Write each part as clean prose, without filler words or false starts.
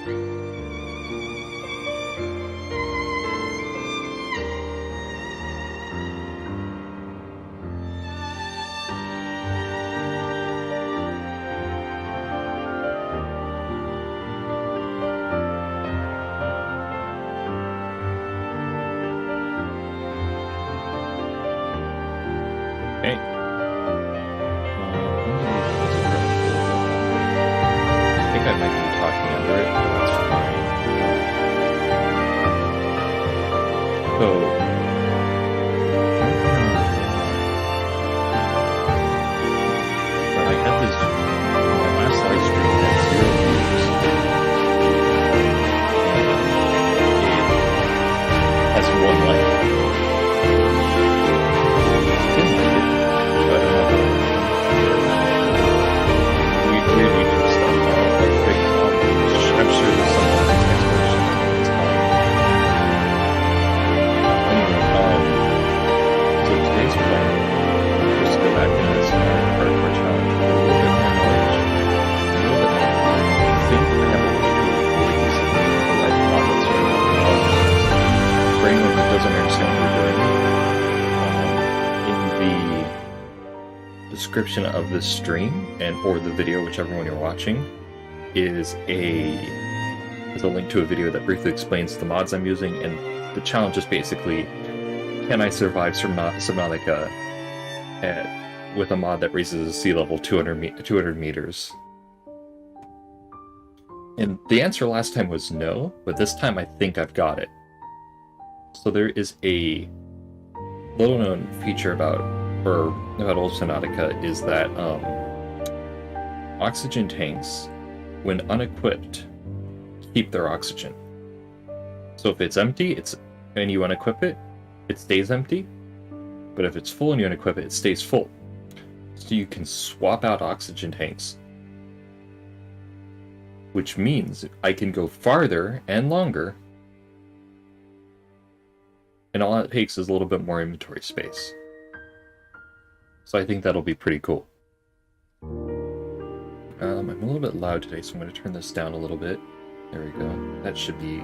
Okay. I think I might be talking under it, but that's fine. So, but I had this, my last live stream had 0 views. It has 1 like. I'm sure there's some explanation of what's going on. Anyway, so today's plan is to go back to this hardcore challenge with a little bit more knowledge, a little bit more fun. I think I have a way to avoid using the life pod that's for anyone that doesn't understand what we're doing. In the description of this stream or the video, whichever one you're watching, is a link to a video that briefly explains the mods I'm using, and the challenge is basically, can I survive Subnautica with a mod that raises the sea level 200 meters? And the answer last time was no, but this time I think I've got it. So there is a little known feature about old Subnautica is that oxygen tanks, when unequipped, keep their oxygen. So if it's empty, and you unequip it, it stays empty. But if it's full and you unequip it, it stays full. So you can swap out oxygen tanks. Which means I can go farther and longer. And all it takes is a little bit more inventory space. So I think that'll be pretty cool. I'm a little bit loud today, so I'm going to turn this down a little bit. There we go. That should be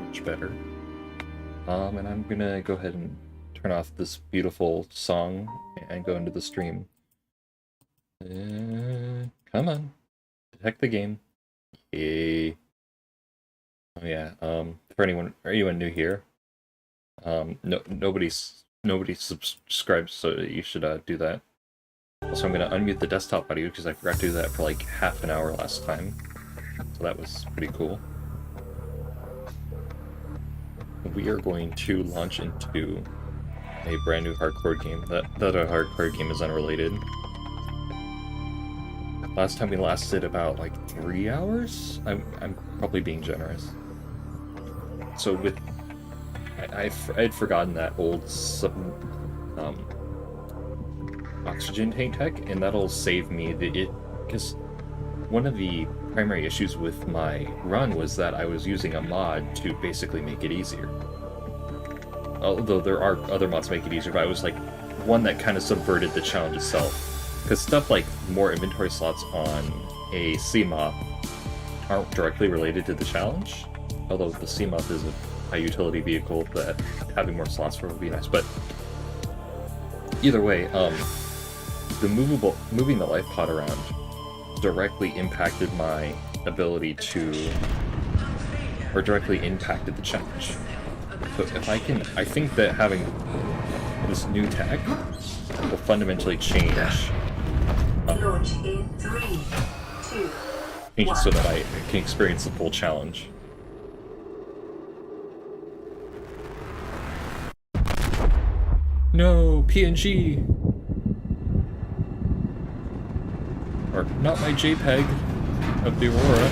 much better. And I'm going to go ahead and turn off this beautiful song and go into the stream. Come on. Detect the game. Yay. Oh yeah, for anyone new here, nobody subscribes, so you should do that. Also, I'm going to unmute the desktop audio because I forgot to do that for like half an hour last time. So that was pretty cool. We are going to launch into a brand new hardcore game. That a hardcore game is unrelated. Last time we lasted about like 3 hours? I'm probably being generous. So with... I'd forgotten that old oxygen tank tech, and that'll save me because one of the primary issues with my run was that I was using a mod to basically make it easier. Although there are other mods to make it easier, but I was like one that kind of subverted the challenge itself. Because stuff like more inventory slots on a Seamoth aren't directly related to the challenge, although the Seamoth is a high utility vehicle that having more slots for would be nice. But either way, the moving the life pod around directly impacted my ability to, or directly impacted the challenge. So if I think that having this new tech will fundamentally change. Launch in 3, 2, Change it so that I can experience the full challenge. No, PNG. Or not my JPEG of the Aurora.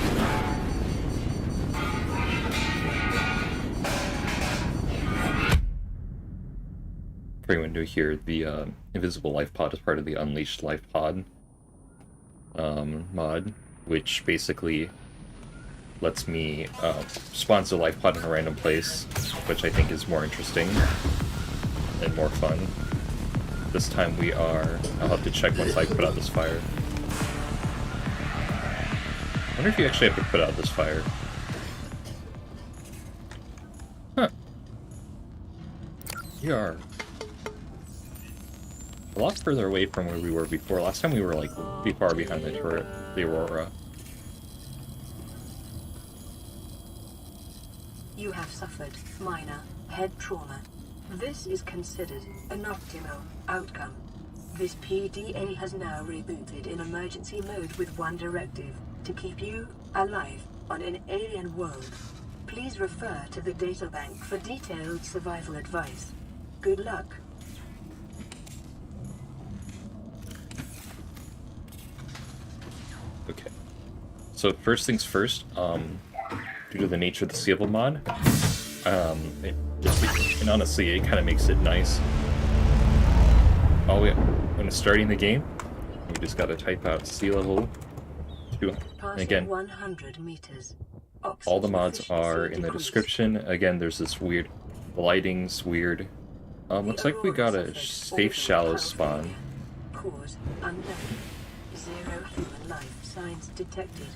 For anyone new here, the Invisible Life Pod is part of the Unleashed Life Pod mod, which basically lets me sponsor Life Pod in a random place, which I think is more interesting and more fun. This time I'll have to check once I put out this fire. I wonder if you actually have to put out this fire. We are a lot further away from where we were before. Last time we were like pretty far behind the turret, the Aurora. You have suffered minor head trauma. This is considered an optimal outcome. This PDA has now rebooted in emergency mode with one directive: to keep you alive on an alien world. Please refer to the databank for detailed survival advice. Good luck. Okay. So first things first, due to the nature of the Seamoth mod, and honestly, it kind of makes it nice. When it's starting the game, we just gotta type out sea level 2. And again, 100 meters. all the mods are in the description. Again, there's this weird lighting's weird. Looks like we got a safe shallow spawn. Cause unknown. 0 human life signs detected.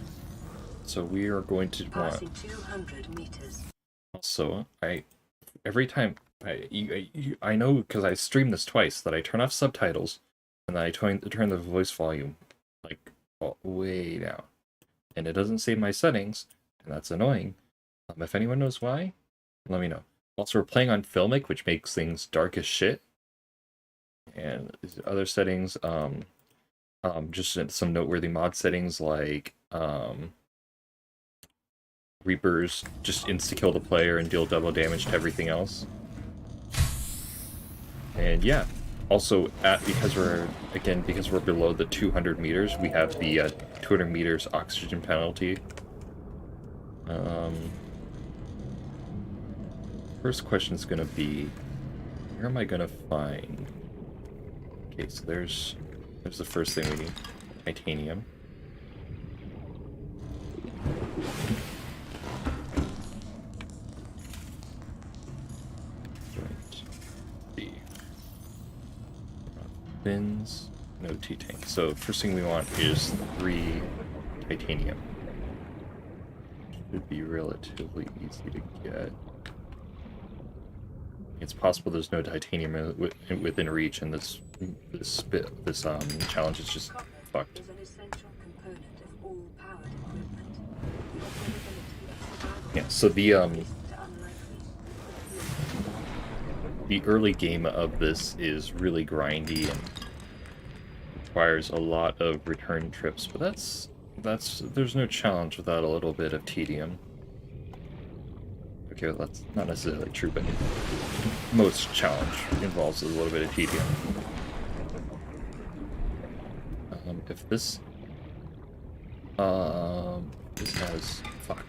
So we are going to Passing want. 200 meters. Also, every time I know because I streamed this twice that I turn off subtitles and then I turn the voice volume like way down, and it doesn't save my settings, and that's annoying. If anyone knows why, let me know. Also, we're playing on Filmic, which makes things dark as shit, and other settings. Just some noteworthy mod settings like Reapers just insta-kill the player and deal double damage to everything else. And yeah, also because we're below the 200 meters, we have the 200 meters oxygen penalty. First question is gonna be, where am I gonna find? Okay, so there's the first thing we need, titanium. Fins, no T-tank. So first thing we want is 3 titanium. Should be relatively easy to get. It's possible there's no titanium within reach, and this challenge is just fucked. Is an essential component of all powered equipment. Yeah. So the early game of this is really grindy and requires a lot of return trips, but there's no challenge without a little bit of tedium. Okay, well, that's not necessarily true, but most challenge involves a little bit of tedium. If this has fuck.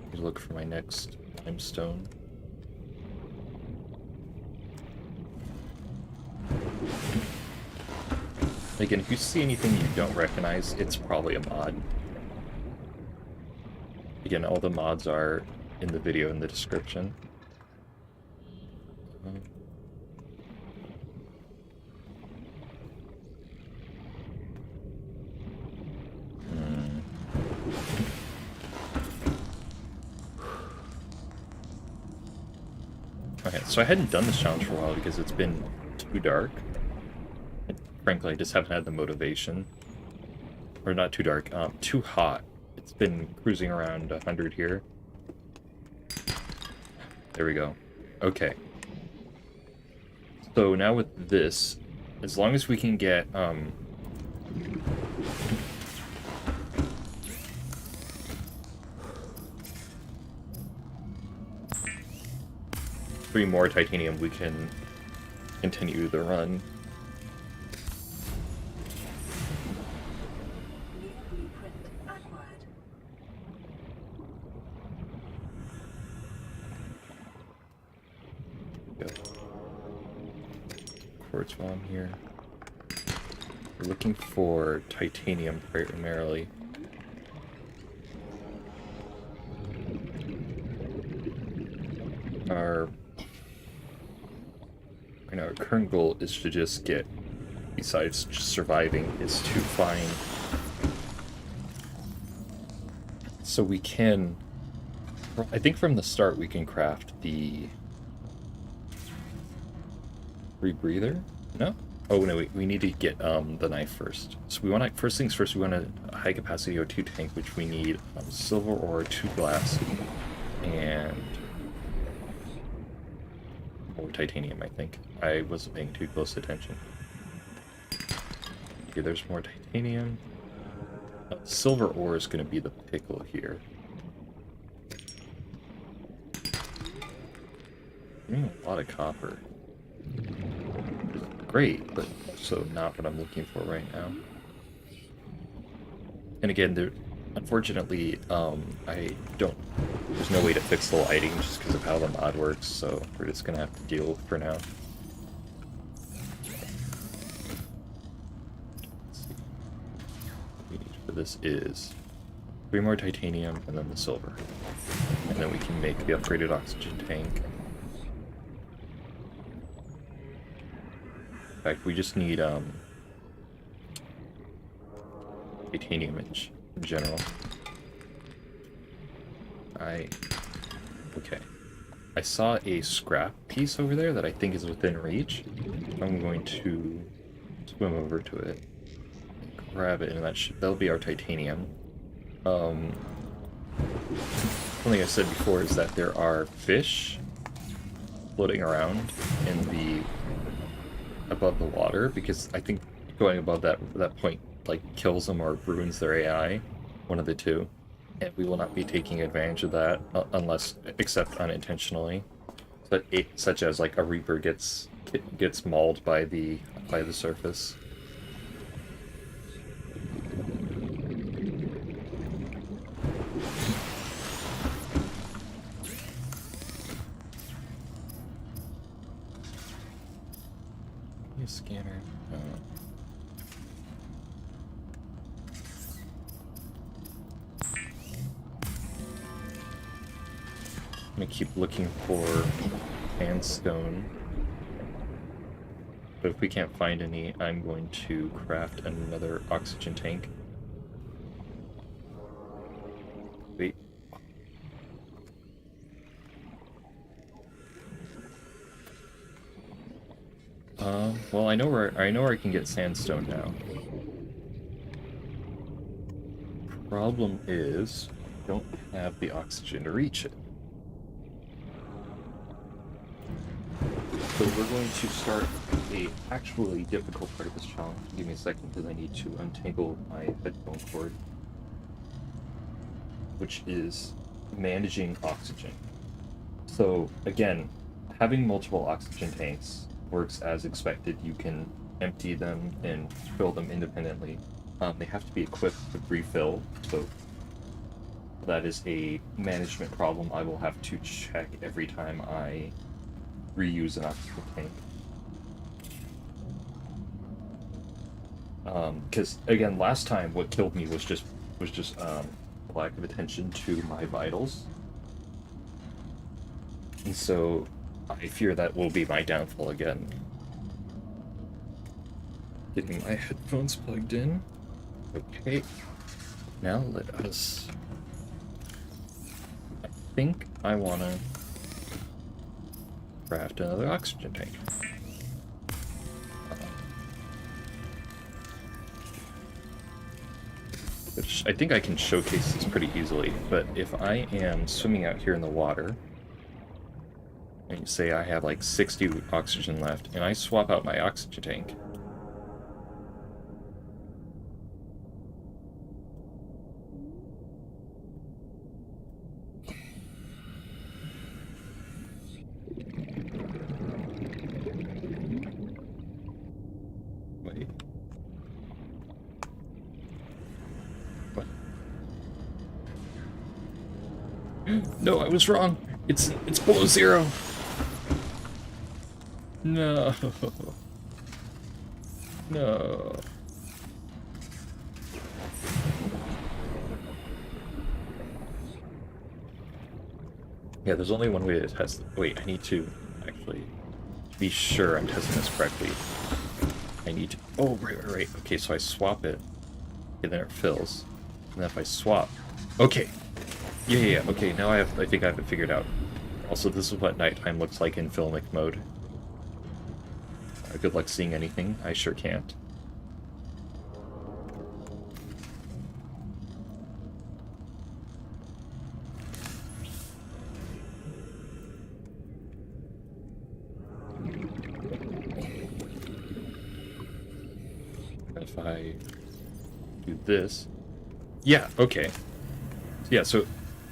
Let me look for my next limestone. Again, if you see anything you don't recognize, it's probably a mod. Again, all the mods are in the video in the description. Okay, so I hadn't done this challenge for a while because it's been too dark. And frankly, I just haven't had the motivation. Or not too dark, too hot. It's been cruising around 100 here. There we go. Okay. So now with this, as long as we can get, 3 more titanium, we can continue the run. Go. Quartz while I'm here. We're looking for titanium primarily. Our current goal is to just get, besides just surviving, is to find, so we can I think from the start we can craft the rebreather. No? Oh no, we need to get the knife first. So we want to, first things first, we want a high capacity O2 tank, which we need silver ore, 2 glass, and more titanium. I think I wasn't paying too close attention. Okay, there's more titanium. Silver ore is going to be the pickle here. A lot of copper. Great, but also not what I'm looking for right now. And again, unfortunately, there's no way to fix the lighting just because of how the mod works, so we're just gonna have to deal with it for now. Let's see. What we need for this is 3 more titanium and then the silver. And then we can make the upgraded oxygen tank. In fact, we just need titanium in general. Okay. I saw a scrap piece over there that I think is within reach. I'm going to swim over to it, grab it, and that'll be our titanium. Something I said before is that there are fish floating around above the water, because I think going above that point like kills them or ruins their AI, one of the two, and we will not be taking advantage of that except unintentionally, such as like a reaper gets mauled by the surface. Scanner. I'm gonna keep looking for sandstone, but if we can't find any, I'm going to craft another oxygen tank. Wait. Well, I know where I can get sandstone now. Problem is, I don't have the oxygen to reach it. So we're going to start the actually difficult part of this challenge. Give me a second because I need to untangle my headphone cord, which is managing oxygen. So again, having multiple oxygen tanks works as expected. You can empty them and fill them independently. They have to be equipped to refill, so that is a management problem I will have to check every time I reuse an oxygen tank. Because again, last time what killed me was just lack of attention to my vitals, and so I fear that will be my downfall again. Getting my headphones plugged in. Okay. Now let us... I think I want to craft another oxygen tank. Which I think I can showcase this pretty easily, but if I am swimming out here in the water, and say I have like 60 oxygen left, and I swap out my oxygen tank, wait, what? No, I was wrong. It's below 0. No. No. Yeah, there's only one way to test it. Wait, I need to actually be sure I'm testing this correctly. I need to... Oh, right. Okay, so I swap it. Okay, then it fills. And then if I swap... Okay. Yeah. Okay, now I think I have it figured out. Also, this is what nighttime looks like in filmic mode. Good luck seeing anything. I sure can't. If I do this... Yeah, okay. Yeah, so...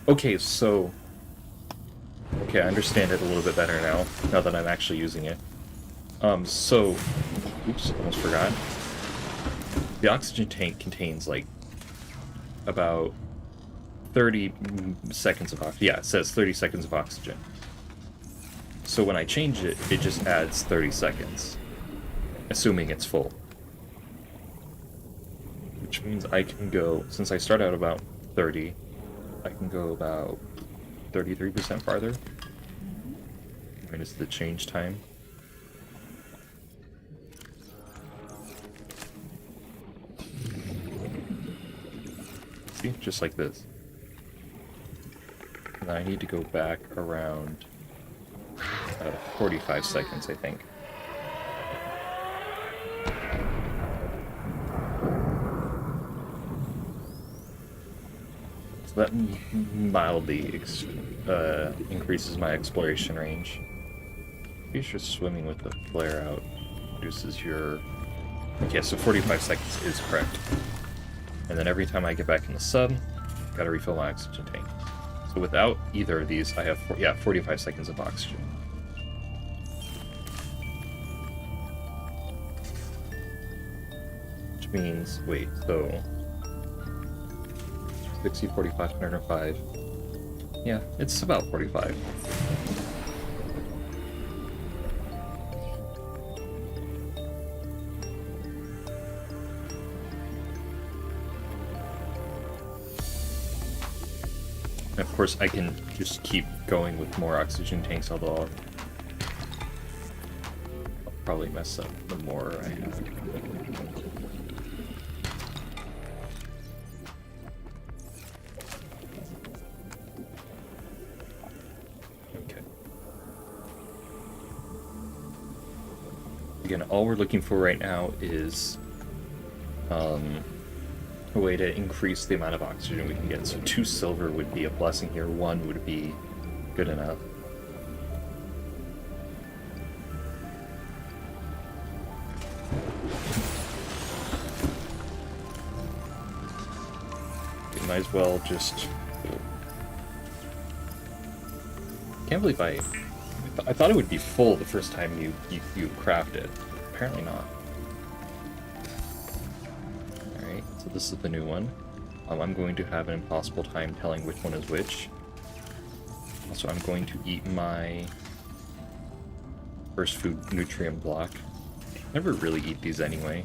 Okay, so... Okay, I understand it a little bit better now that I'm actually using it. So... Oops, almost forgot. The oxygen tank contains, like, about 30 seconds of oxygen. Yeah, it says 30 seconds of oxygen. So when I change it, it just adds 30 seconds. Assuming it's full. Which means I can go, since I start out about 30, I can go about 33% farther. Minus the change time. See, just like this. And I need to go back around 45 seconds, I think. So that mildly increases my exploration range. Be sure swimming with the flare out reduces your... Okay, so 45 seconds is correct. And then every time I get back in the sub, gotta refill my oxygen tank. So without either of these, I have 45 seconds of oxygen. Which means, wait, so 60, 45, 105. Yeah, it's about 45. And of course, I can just keep going with more oxygen tanks, although I'll probably mess up the more I have. Okay. Again, all we're looking for right now is a way to increase the amount of oxygen we can get. So 2 silver would be a blessing here, 1 would be good enough. Okay, might as well just... Can't believe I thought it would be full the first time you craft it. Apparently not. So this is the new one. I'm going to have an impossible time telling which one is which. Also, I'm going to eat my first food nutrient block. Never really eat these anyway.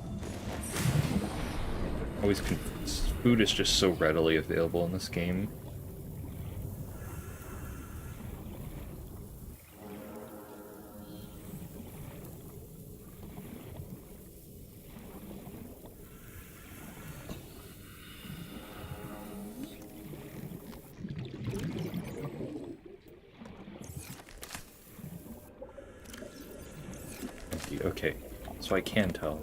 Always food is just so readily available in this game. Okay, so I can tell.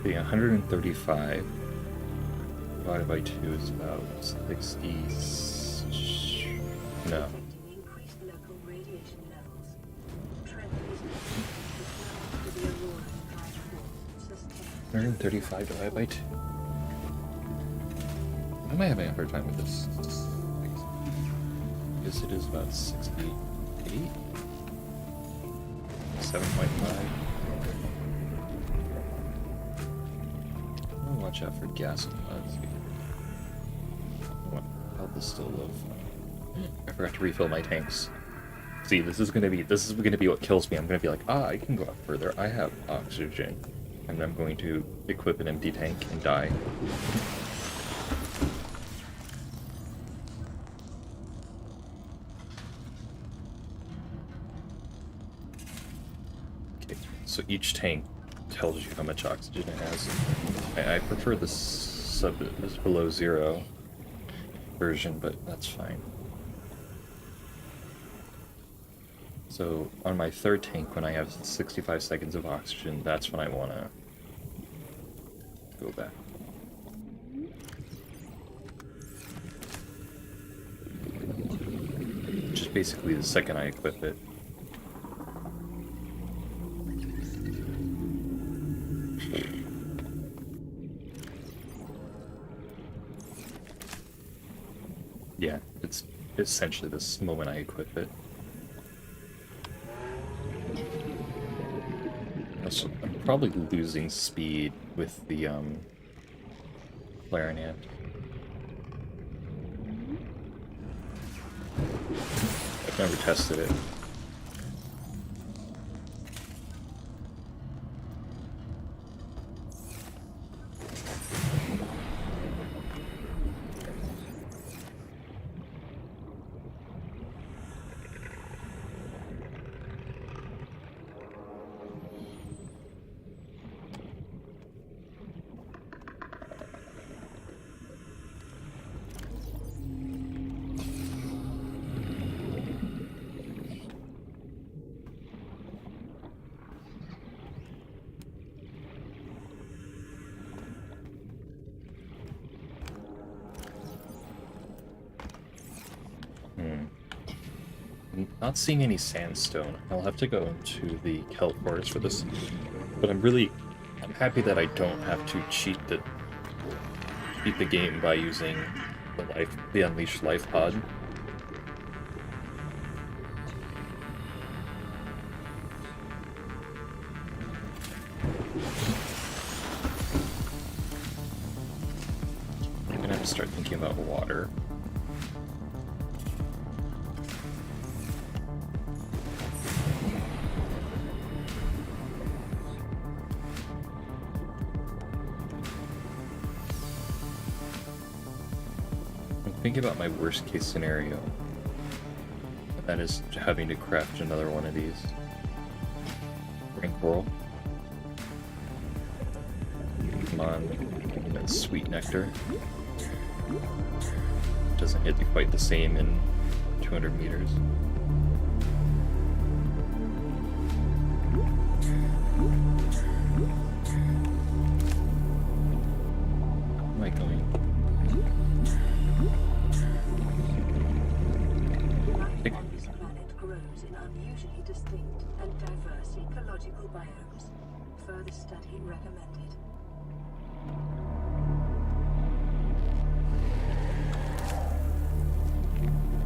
The 135 divided by 2 is about 60... No. 135 divided by 2. Why am I having a hard time with this? Because it is about 68? 7.5. Watch out for gas and let's see. How this still live? I forgot to refill my tanks. See, this is gonna be what kills me. I'm gonna be like, I can go up further. I have oxygen. And I'm going to equip an empty tank and die. each tank tells you how much oxygen it has. I prefer this below zero version, but that's fine. So on my third tank, when I have 65 seconds of oxygen, that's when I want to go back. Which is basically the second I equip it. Yeah, it's essentially this moment I equip it. Also, I'm probably losing speed with the clarinet. I've never tested it. I'm not seeing any sandstone. I'll have to go into the kelp forest for this, but I'm happy that I don't have to cheat the game by using the unleashed life pod. I'm gonna have to start thinking about water. Thinking about my worst case scenario, and that is having to craft another one of these. Ring coral. Come on, that sweet nectar. Doesn't hit quite the same in 200 meters. Where am I going? Life on this planet grows in unusually distinct and diverse ecological biomes. Further study recommended.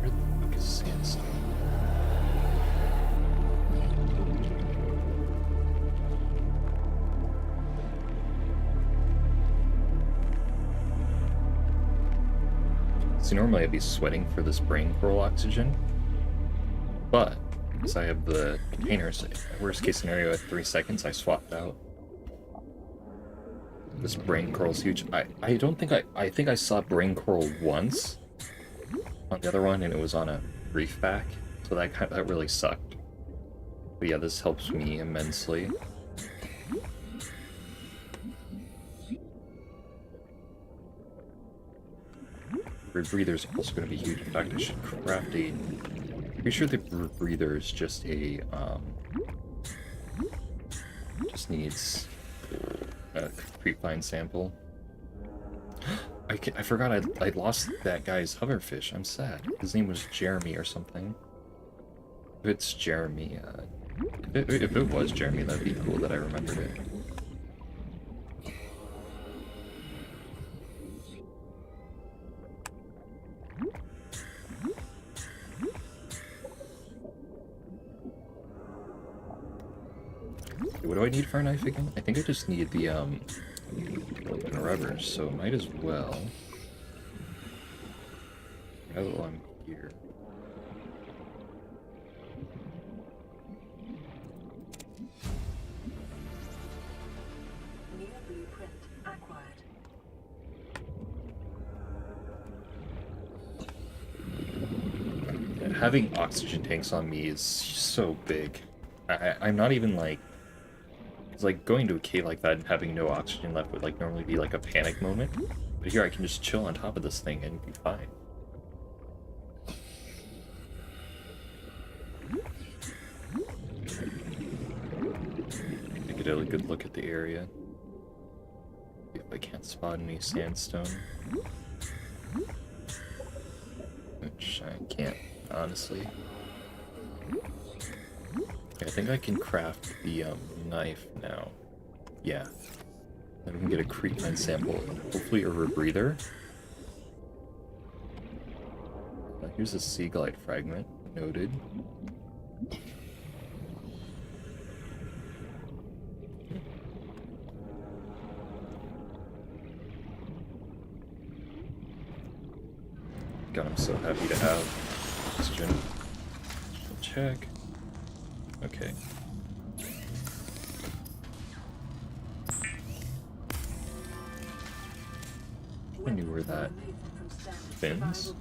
Where the fuck is sandstone? See, normally I'd be sweating for this brain coral oxygen, but because I have the containers, worst case scenario at 3 seconds, I swapped out. This brain coral's huge. I don't think I think I saw brain coral once on the other one, and it was on a reef back, so that really sucked. But yeah, this helps me immensely. Breather's also going to be huge. In fact, I should craft a... Pretty sure the breather is just a, just needs a creepvine sample. I forgot I lost that guy's hoverfish. I'm sad. His name was Jeremy or something. If it's Jeremy, if it was Jeremy, that'd be cool that I remembered it. What do I need for a knife again? I think I just need the rubbers, so might as well. Now that I'm here. New blueprint acquired. Having oxygen tanks on me is so big. I'm not even like It's like going to a cave like that and having no oxygen left would like normally be like a panic moment. But here I can just chill on top of this thing and be fine. Get a good look at the area. See if I can't spot any sandstone. Which I can't, honestly. I think I can craft the knife now. Yeah. Then we can get a creepine sample. Hopefully a rebreather. Here's a sea glide fragment. Noted. God, I'm so happy to have oxygen. Check. Okay. I knew where that fins.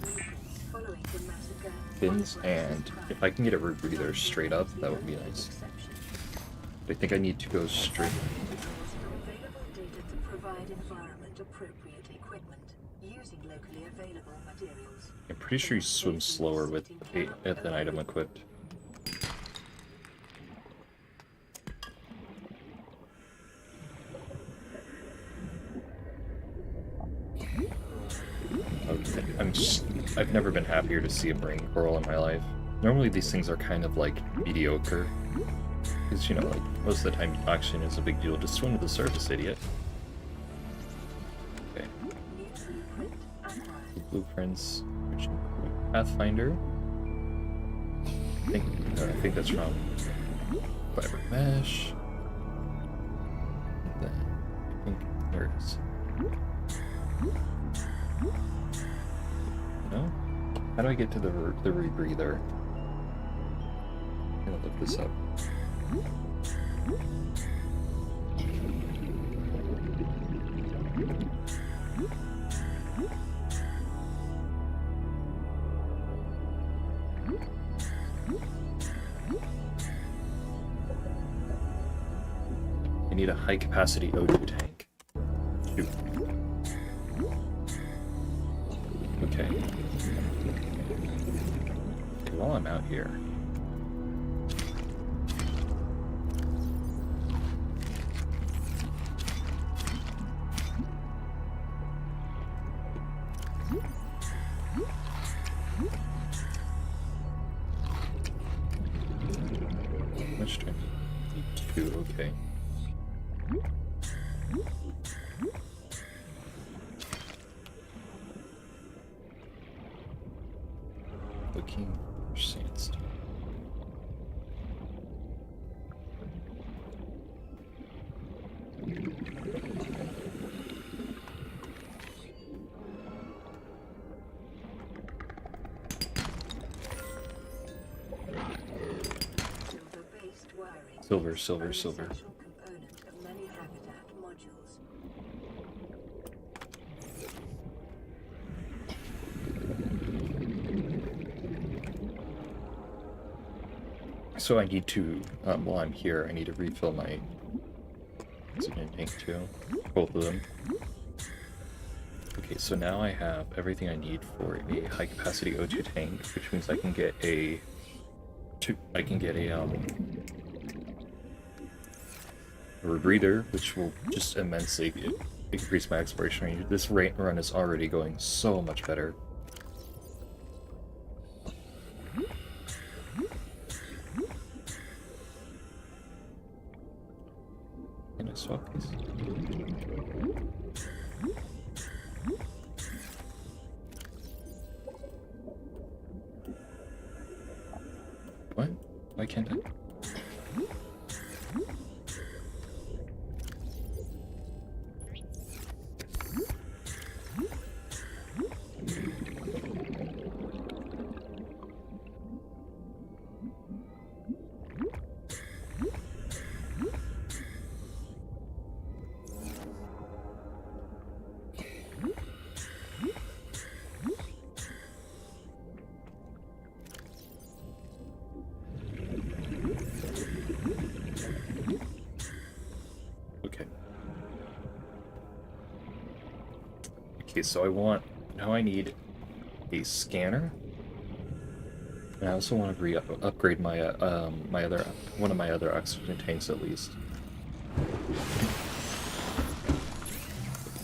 Fins, and if I can get a rebreather straight up, that would be nice. But I think I need to go straight. I'm pretty sure you swim slower with an item equipped. I've never been happier to see a brain coral in my life. Normally these things are kind of like mediocre. Because, you know, like most of the time oxygen is a big deal. Just swim to the surface, idiot. Okay. Blueprints, which include Pathfinder. I think that's wrong. Fiber mesh. And then I think there it is. No? How do I get to the rebreather? I'm gonna look this up. I need a high capacity O2 tank. Shoot. Okay. While I'm out here. How much do I need? 2, okay. Looking for sandstone. Silver, silver, silver. So I need to, while I'm here, I need to refill my oxygen tank too. Both of them. Okay, so now I have everything I need for a high capacity O2 tank, which means I can get a rebreather, which will just immensely increase my exploration range. This run is already going so much better. Can I swap these? What? Why can't I? Okay, so now I need a scanner. And I also want to upgrade my one of my other oxygen tanks at least.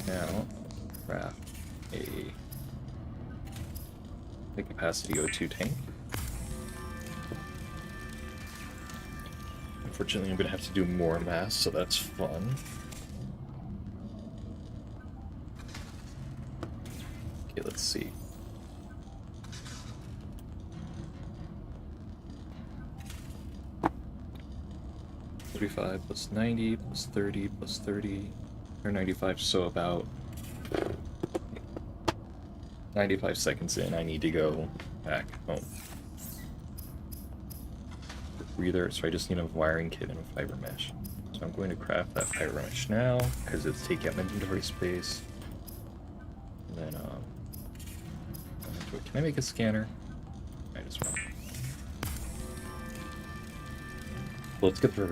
Now, craft a capacity O2 tank. Unfortunately, I'm gonna have to do more mass, so that's fun. Okay, let's see. $35 plus 90 plus 30 plus 30, or 95, so about 95 seconds in, I need to go back home. Breather, so I just need a wiring kit and a fiber mesh. So I'm going to craft that fiber mesh now, because it's taking up inventory space. And then, can I make a scanner? I just want. Let's get the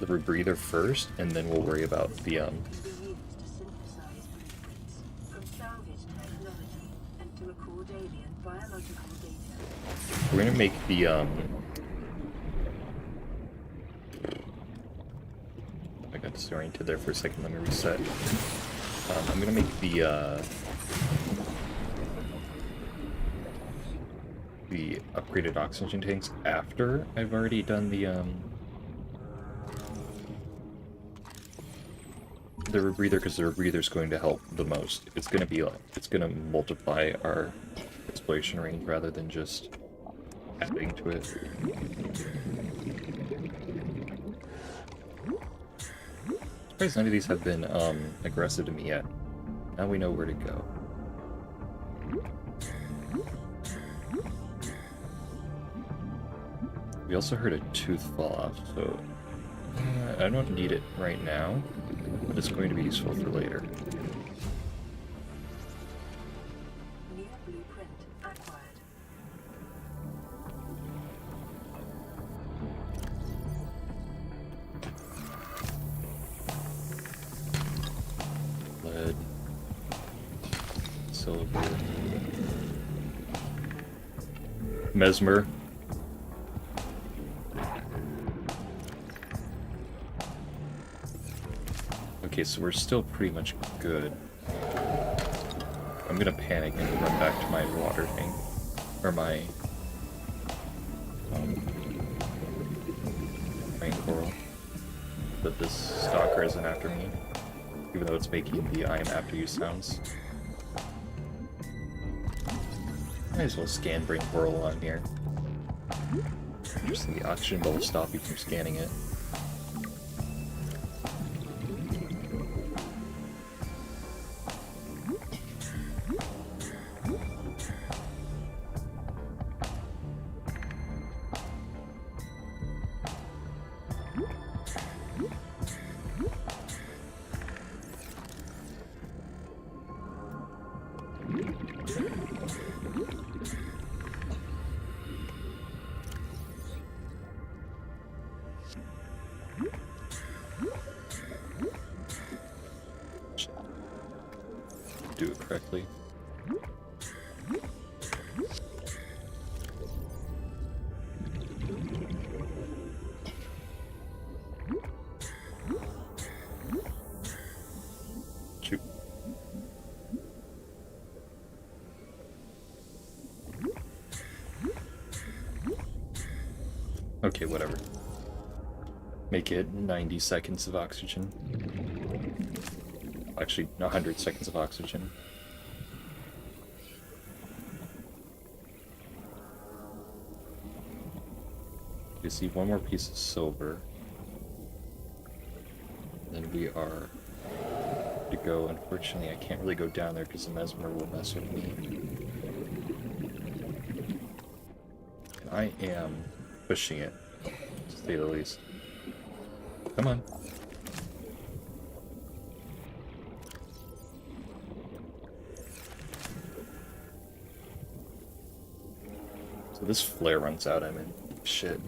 rebreather first, and then we'll worry about the We're gonna make the I got disoriented there for a second. Let me reset. I'm gonna make the upgraded oxygen tanks after I've already done the rebreather, because the rebreather is going to help the most. It's gonna be it's gonna multiply our exploration range rather than just adding to it. Surprised none of these have been aggressive to me yet. Now we know where to go. We also heard a tooth fall off, so I don't need it right now, but it's going to be useful for later. New blueprint acquired. Lead, silver, mesmer. Okay, so we're still pretty much good. I'm gonna panic and run back to my water tank, or my rain coral, that this stalker isn't after me, even though it's making the I am after you sounds. Might as well scan brain coral on here. Just the oxygen bubble stop you from scanning it. Do it correctly. Shoot. Okay, whatever. Make it 90 seconds of oxygen. Actually, 100 seconds of oxygen. You see one more piece of silver. Then we are to go. Unfortunately, I can't really go down there because the mesmer will mess with me. And I am pushing it, to say the least. Come on. So this flare runs out, I'm in shit.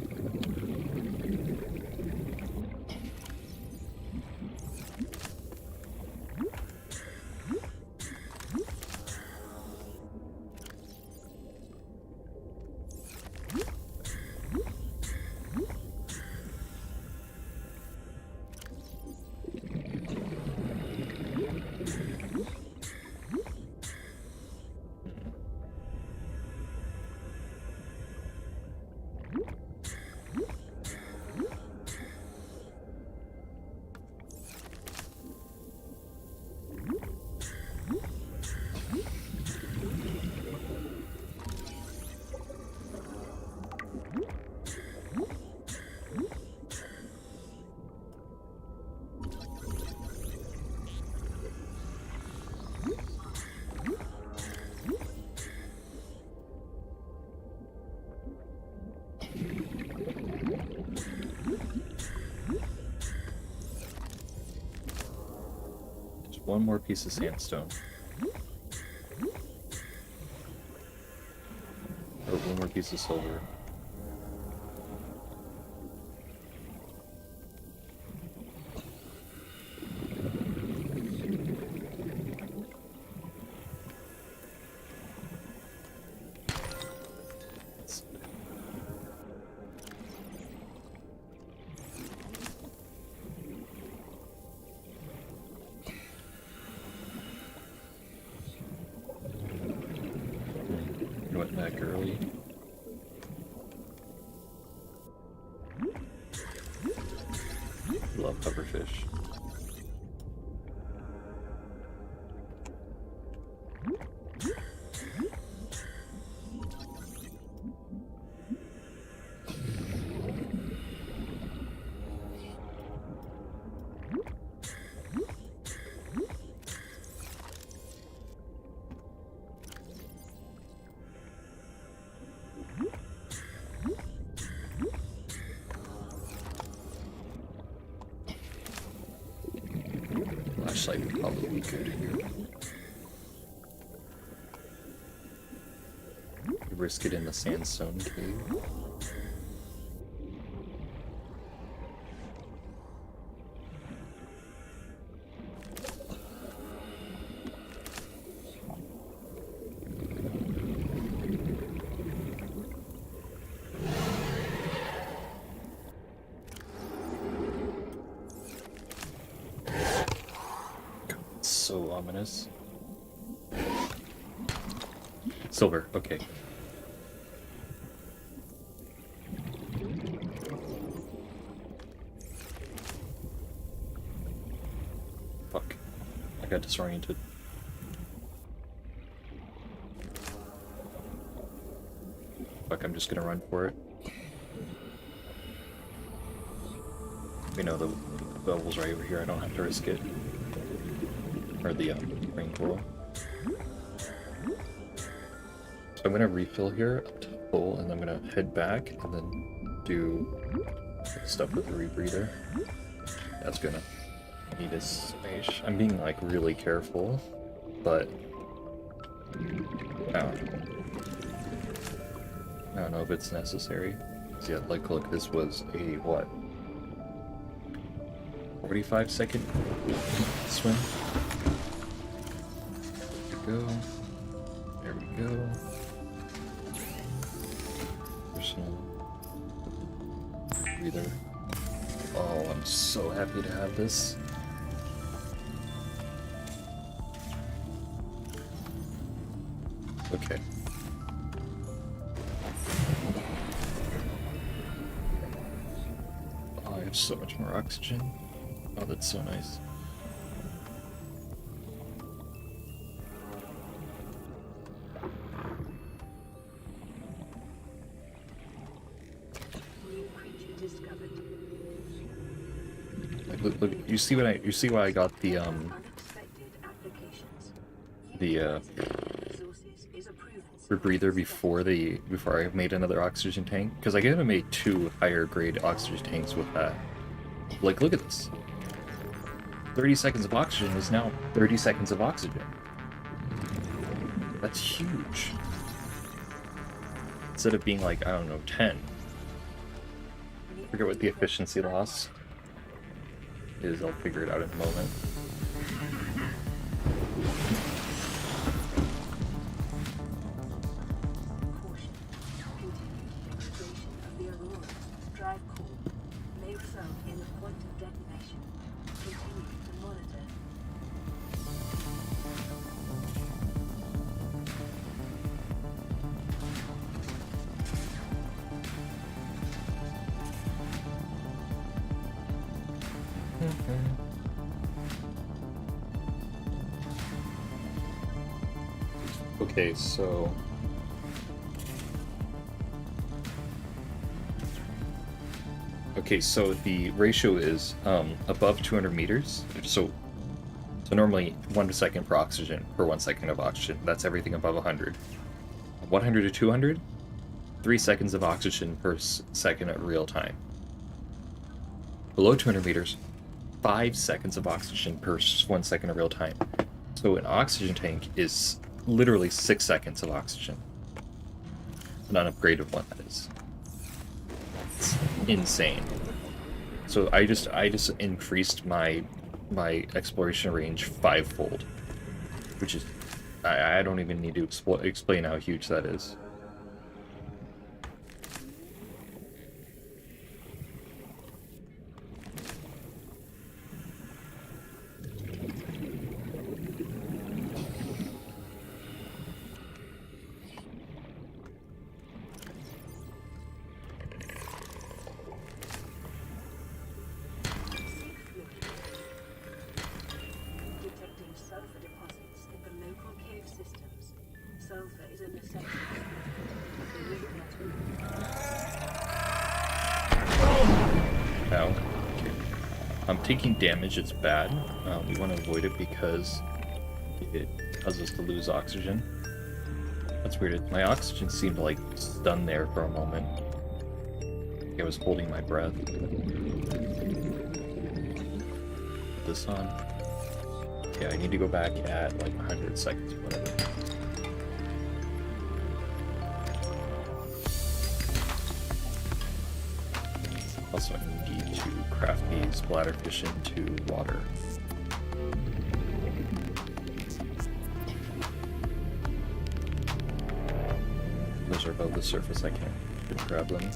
One more piece of sandstone. Or one more piece of silver. Went back early. Love pufferfish. Flashlight would probably be good here. Risk it in the sandstone cave. So ominous. Silver, okay. Fuck. I got disoriented. Fuck, I'm just gonna run for it. We know the bevel's right over here, I don't have to risk it. Or the ring coral. So I'm gonna refill here up to full, and I'm gonna head back and then do stuff with the rebreather. That's gonna need a space. I'm being like really careful, but I don't know if it's necessary. So yeah, like look, this was a what? 45-second swim. Go. There we go. Personal breather. Oh, I'm so happy to have this. Okay. Oh, I have so much more oxygen. Oh, that's so nice. Look, you see what I got the rebreather before I made another oxygen tank, because I could have made 2 higher grade oxygen tanks with that. Like, look at this. 30 seconds of oxygen is now 30 seconds of oxygen. That's huge. Instead of being like, I don't know, 10. I forget what the efficiency loss is. I'll figure it out in a moment. Caution. Continued exploration of the Aurora drive core may result in a point of detonation. Continue to monitor. Okay, so the ratio is above 200 meters. So normally 1 second per oxygen per 1 second of oxygen. That's everything above 100. 100 to 200, 3 seconds of oxygen per second at real time. Below 200 meters, 5 seconds of oxygen per 1 second of real time. So an oxygen tank is literally 6 seconds of oxygen. An unupgraded one, that is. It's insane. So I just increased my exploration range 5-fold, which is I don't even need to explain how huge that is. Detecting sulfur deposits in the local cave systems. Sulfur is a necessity. Ow. Okay. I'm taking damage, it's bad. We want to avoid it because it causes us to lose oxygen. That's weird. My oxygen seemed like stunned there for a moment. I was holding my breath. Put this on. Okay, I need to go back at like 100 seconds, whatever. Also, I need to craft these bladderfish into water. Those are above the surface, I can't grab them.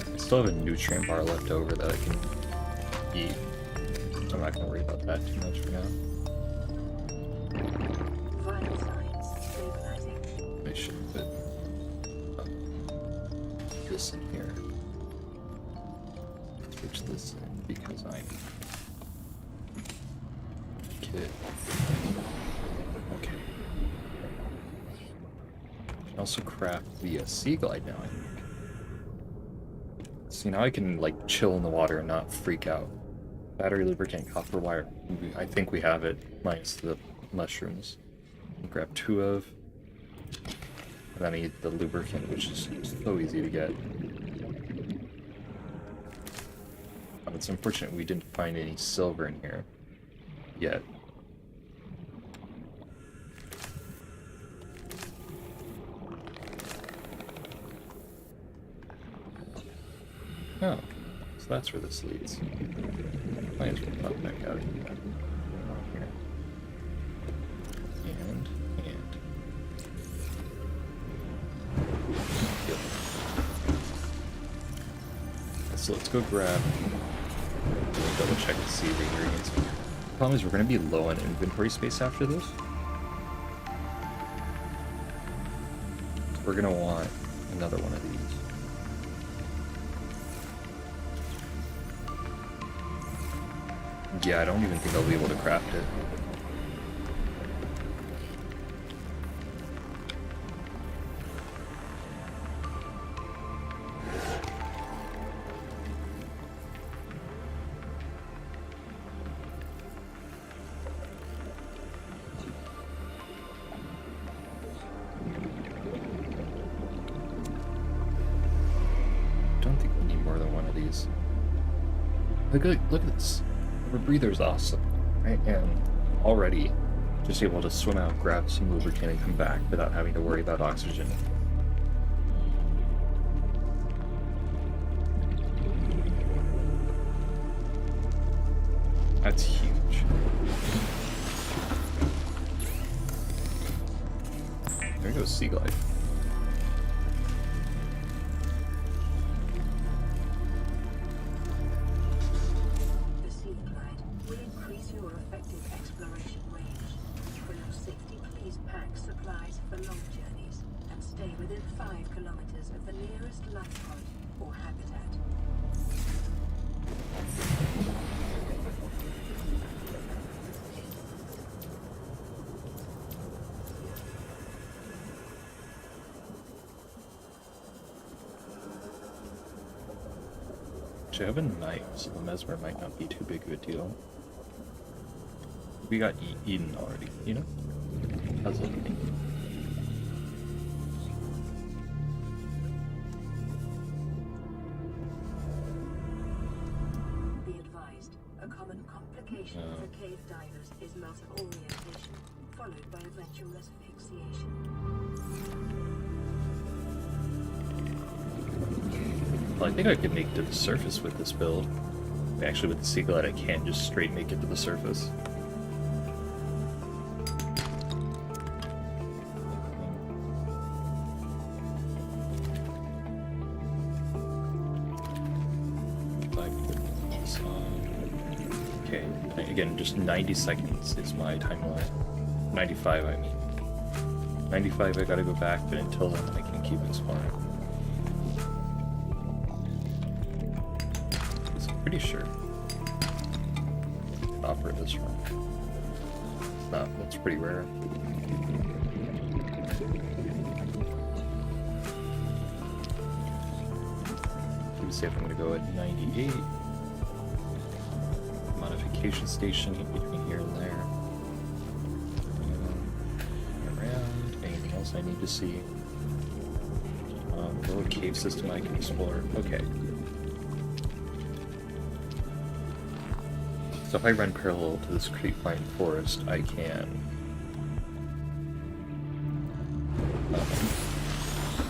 I still have a nutrient bar left over that I can eat, so I'm not going to worry about that too much for now. Vital signs stabilizing. I should put this in here. Switch this in because I'm a kid. Okay. I can also craft the Sea Glide now, I think. See, now I can like chill in the water and not freak out. Battery, lubricant, copper wire. I think we have it, minus the mushrooms. I'll grab 2 of. And then I need the lubricant, which is so easy to get. It's unfortunate we didn't find any silver in here yet. Oh, so that's where this leads. Might as well pop back out here. And. Yep. So let's go grab. Double check to see the ingredients. The problem is we're going to be low on inventory space after this. So we're going to want another one of these. Yeah, I don't even think I'll be able to craft it. Don't think we need more than one of these. Look at this. The breather's awesome. I am already just able to swim out, grab some lubricant, and come back without having to worry about oxygen. That's huge. There goes Sea Glide. The Sea Glide will increase your for effective exploration range. For your safety, please pack supplies for long journeys and stay within 5 kilometers of the nearest life pod or habitat. I have a knife, so the mesmer might not be too big of a deal. We got eaten already, you know? How's it? Be advised, a common complication for cave divers is loss of orientation, followed by eventual asphyxiation. Well, I think I could make it to the surface with this build. Actually, with the Seaglide, I can't just straight make it to the surface. Okay, again, just 90 seconds is my timeline. 95, I mean. 95, I gotta go back, but until then, I can keep exploring. Pretty sure offer this run. It's not, that's pretty rare. Keep safe, I'm gonna go at 98. Modification station between here and there. Around. Anything else I need to see? Little cave system I can explore. Okay. So if I run parallel to this creep-pine forest, I can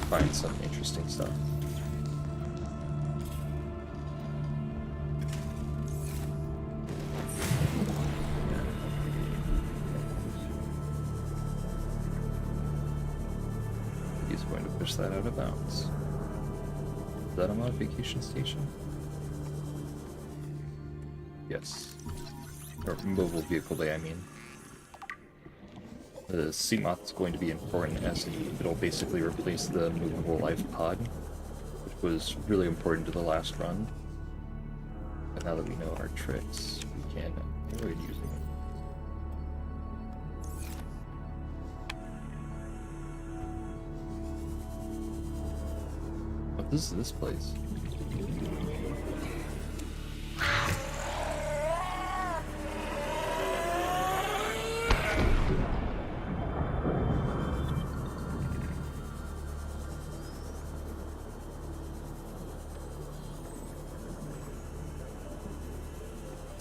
find some interesting stuff. He's going to push that out of bounds. Is that a modification station? Yes. Or mobile vehicle bay, I mean. The Seamoth is going to be important as it'll basically replace the movable life pod, which was really important to the last run. And now that we know our tricks, we can avoid using it. What is this place?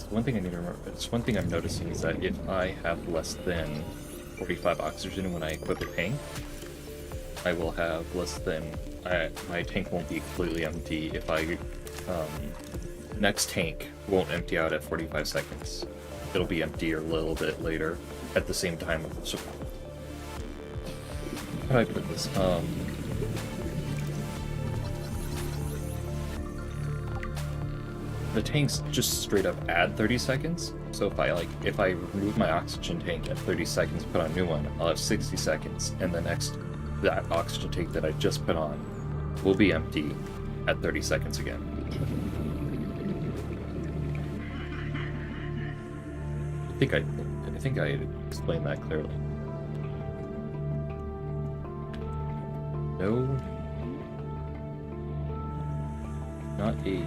One thing I need to remember, it's one thing I'm noticing is that if I have less than 45 oxygen when I equip a tank, I will have less than, my tank won't be completely empty if I, next tank won't empty out at 45 seconds. It'll be empty a little bit later at the same time. So, how do I put this? The tanks just straight up add 30 seconds. So if I remove my oxygen tank at 30 seconds, put on a new one, I'll have 60 seconds, and that oxygen tank that I just put on will be empty at 30 seconds again. I think I explained that clearly. No, not a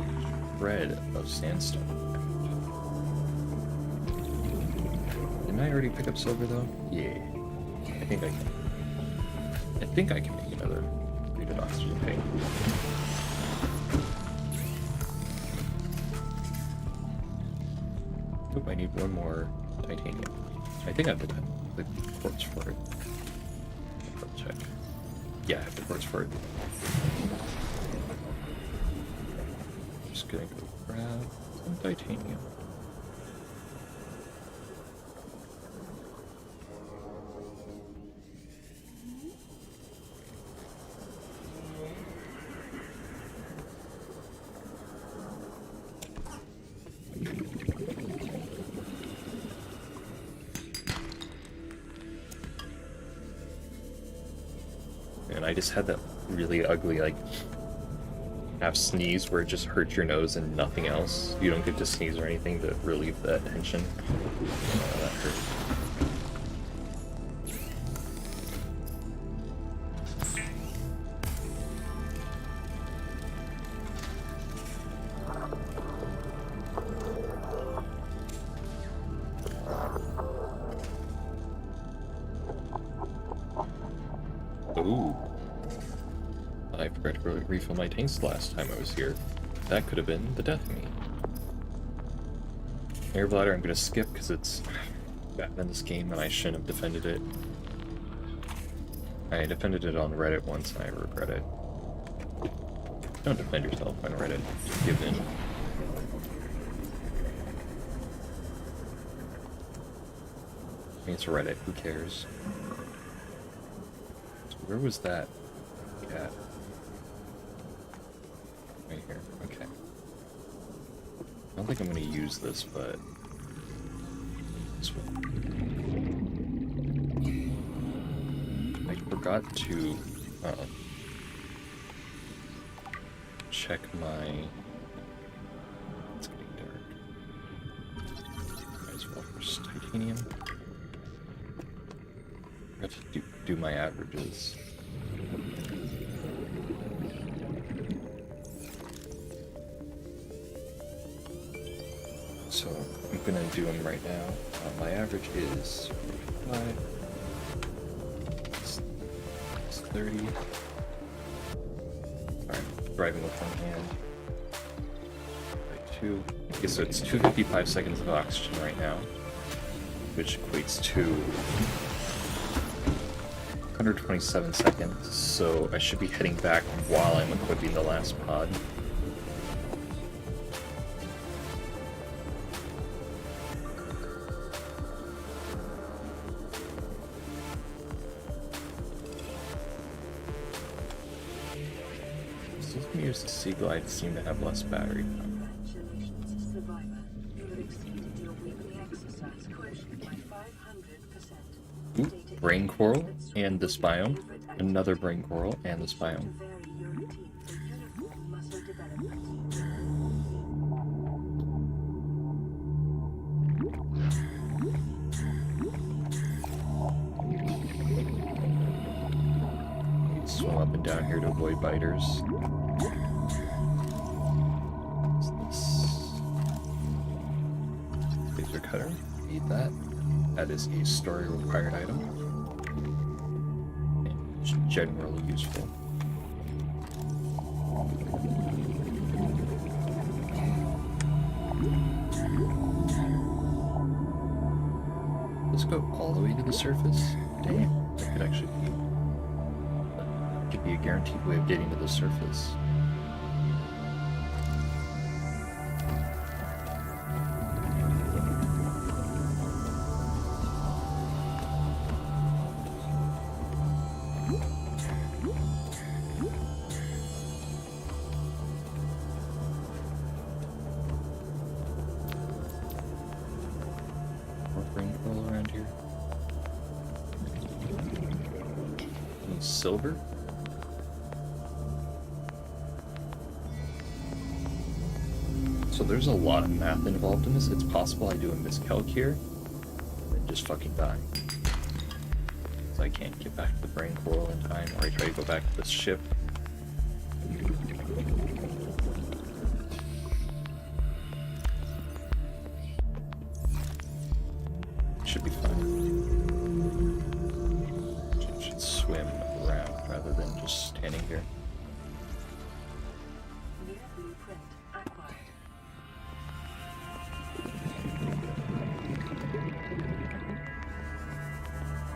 shred of sandstone. Didn't I already pick up silver though? Yeah. I think I can make another rated oxygen tank. Oop, I need one more titanium. I think I have the quartz for it. Let's check. Yeah, I have the quartz for it. Just gonna go grab some titanium. I just had that really ugly, like, half sneeze where it just hurts your nose and nothing else. You don't get to sneeze or anything to relieve that tension. That hurt. Ooh. I forgot to refill my tanks last time I was here. That could have been the death of me. Air bladder I'm gonna skip because it's bad in this game and I shouldn't have defended it. I defended it on Reddit once and I regret it. Don't defend yourself on Reddit. Just give in. I mean, it's Reddit. Who cares? So where was that cat? Right here. Okay. I don't think I'm going to use this, but this one. I forgot to check my. It's getting dark. Might as well first titanium. I have to do my averages. So I'm gonna do them right now. My average is 5, it's 30. Alright, driving with one hand. By 2. Okay, so it's 255 seconds of oxygen right now, which equates to 127 seconds. So I should be heading back while I'm equipping the last pod. Use the Sea Glide seem to have less battery power. Congratulations, survivor. You have exceeded your weekly exercise quotient by 500%. Ooh, brain coral and this biome. Another brain coral and this biome. Swim up and down here to avoid biters. Laser cutter, need that. That is a story required item. And it's generally useful. Let's go all the way to the surface. Damn, that could actually be a guaranteed way of getting to the surface. Silver? So there's a lot of math involved in this. It's possible I do a miscalc here and just fucking die. So I can't get back to the brain coral in time, or I try to go back to the ship. Should be fine. Should swim around rather than just standing here. New blueprint acquired.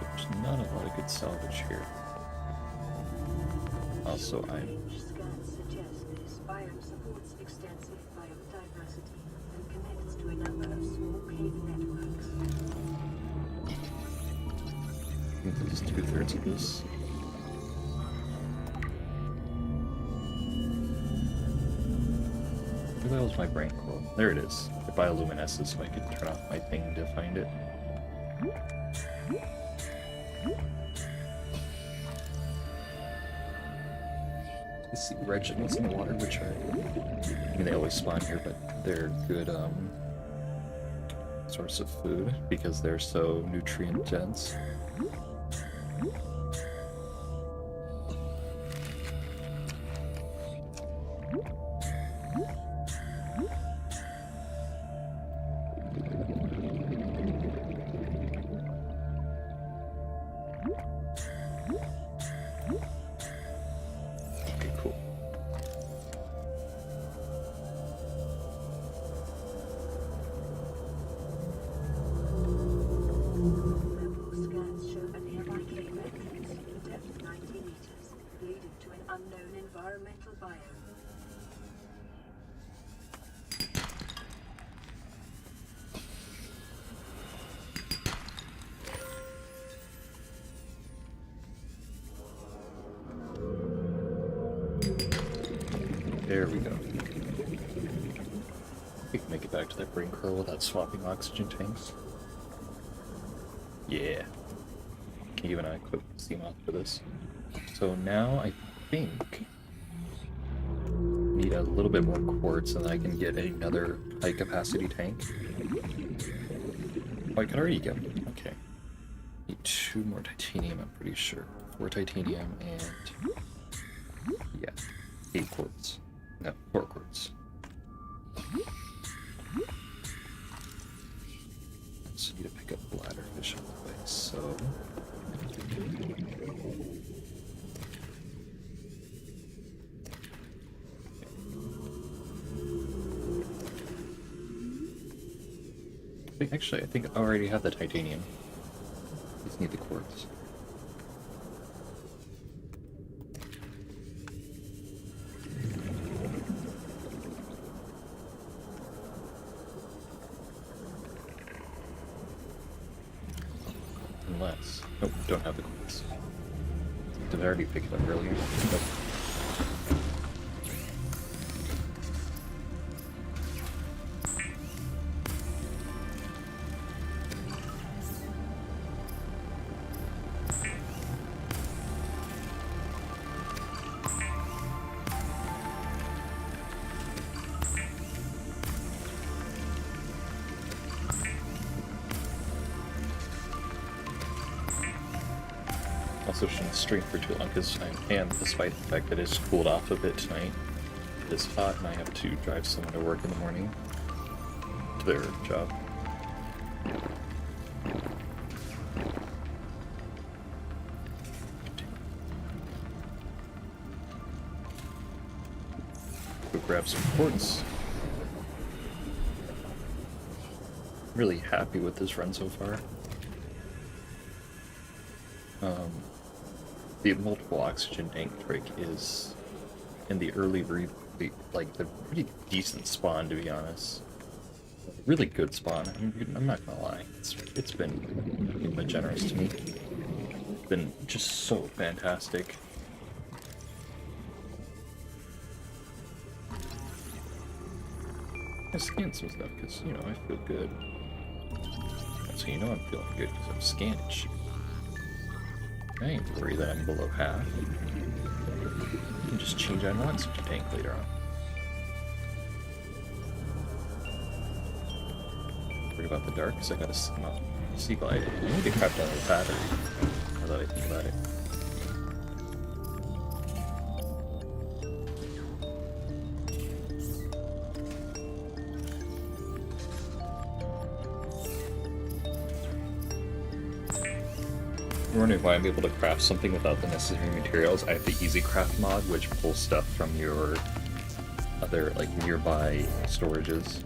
There's not a lot of good salvage here. Also, Scans suggest this biome supports extensive biodiversity and connects to a number of small cave networks. I think this is 2/3 of this. Where the hell is my brain coral? There it is. It bioluminesces, so I could turn off my thing to find it. sea regiments in the water, which are, I mean, they always spawn here, but they're good source of food because they're so nutrient dense. Okay, cool. Scans show a nearby cave entrance, depth 90 meters, leading to an unknown environmental biome. There we go. We can make it back to that brain curl without swapping oxygen tanks. Yeah. Can even equip Seamoth for this. So now I think need a little bit more quartz and I can get another high capacity tank. Oh, I can already get one. Okay. Need 2 more titanium, I'm pretty sure. 4 titanium and yeah, 8 quartz. No, 4 quartz. So need to pick up bladderfish on the way, so actually, I think I already have the titanium. Just need the quartz. Unless... Nope, don't have the quartz. Did I already pick it up earlier? Nope. Also shouldn't stream for too long because I am, despite the fact that it's cooled off a bit tonight. It is hot and I have to drive someone to work in the morning. To their job. Go grab some quartz. Really happy with this run so far. The multiple oxygen tank trick is in the early like the pretty decent spawn, to be honest. Really good spawn. I'm not gonna lie. It's been generous to me. It's been just so fantastic. I scanned some stuff because I feel good. So I'm feeling good because I'm scanning shit. I ain't worried that I'm below half. I can just change out an oxygen tank later on. Worried about the dark because I got a sea glide. I need to craft another battery. Now that I think about it. I'm wondering why I'm able to craft something without the necessary materials. I have the Easy Craft mod, which pulls stuff from your other, like, nearby storages.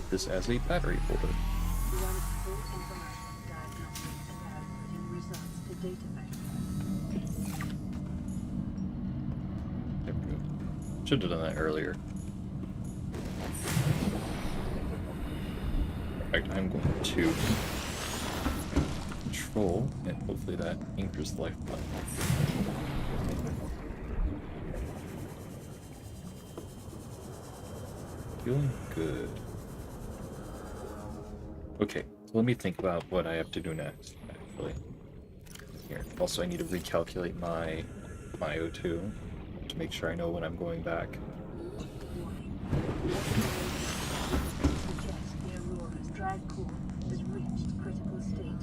This as a battery holder. There we go. Should have done that earlier. In fact, I'm going to control, and hopefully that anchors the lifeblood. Feeling good. Okay, so let me think about what I have to do next, actually. Here. Also, I need to recalculate my O2 to make sure I know when I'm going back. Suggest the Aurora's drag core has reached critical state.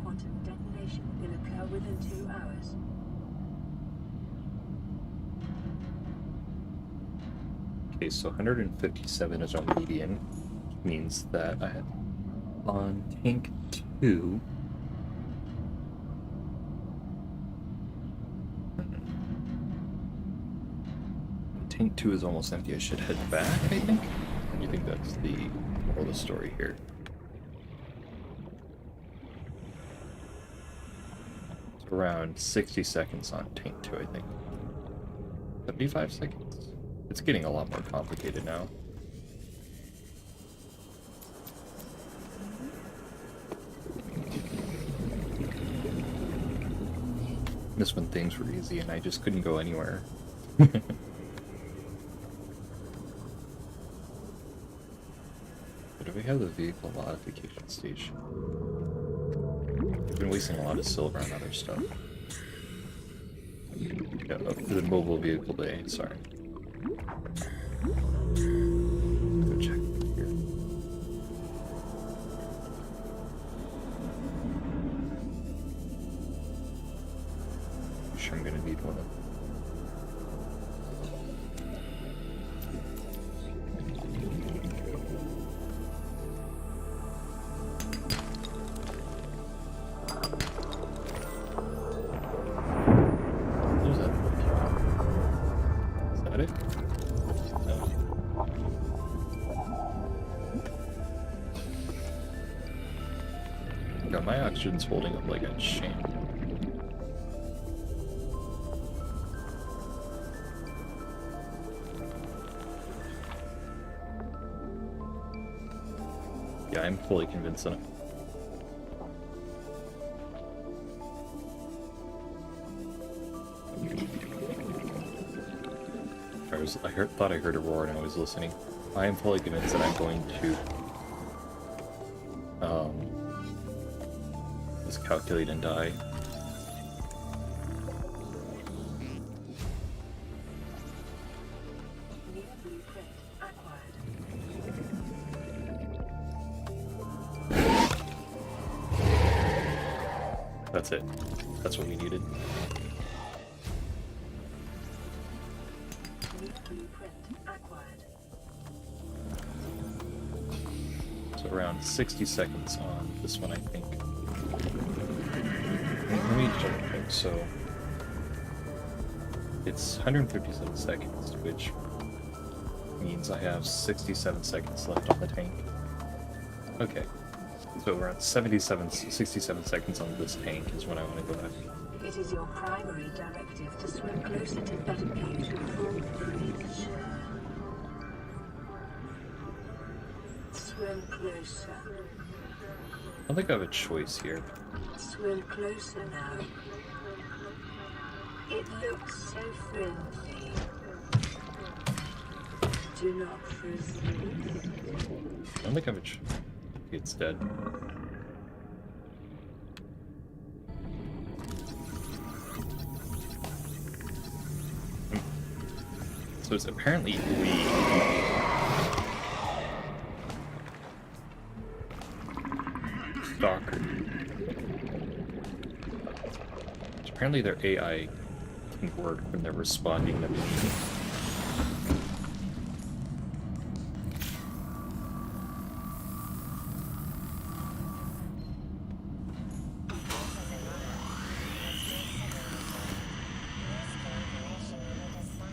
Quantum detonation will occur within 2 hours. Okay, so 157 is our median, which means that I have on tank 2. Tank 2 is almost empty. I should head back, I think. You think that's the moral of the story here? It's around 60 seconds on tank 2, I think. 75 seconds? It's getting a lot more complicated now. This when things were easy and I just couldn't go anywhere. Do we have the vehicle modification station? We've been wasting a lot of silver on other stuff. Yeah, the mobile vehicle bay, sorry. Go check here. I'm sure I'm gonna need one of them. My oxygen's holding up like a champ. Yeah, I'm fully convinced that thought I heard a roar and I was listening. I am fully convinced that I'm going to calculate and die. New blueprint acquired. That's it. That's what we needed. New blueprint acquired. So around 60 seconds on this one, I think. Let me double check. So it's 157 seconds, which means I have 67 seconds left on the tank. Okay. So around 67 seconds on this tank is when I want to go back. It is your primary directive to swim closer to better view to full breach. Swim closer. I don't think I have a choice here. Swim closer now. It looks so friendly. Do not resist. I don't think I have a choice. It's dead. So it's apparently Stalker. Apparently their AI can work when they're responding to me.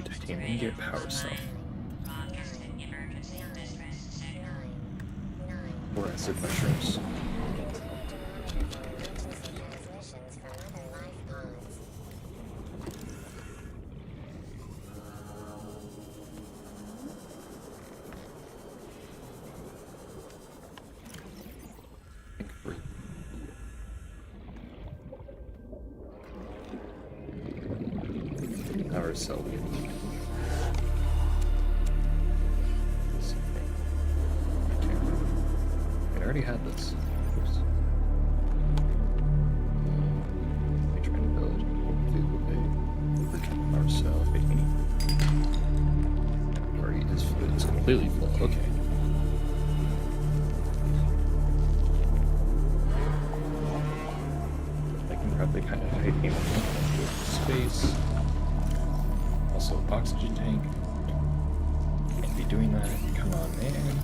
Titanium gear power cell. Or acid mushrooms. cell we need. I already had this. Oops. I'm trying to build our cell. Already is completely full. Okay. I can probably kind of hide him space. Also, oxygen tank. Can't be doing that. Come on, man.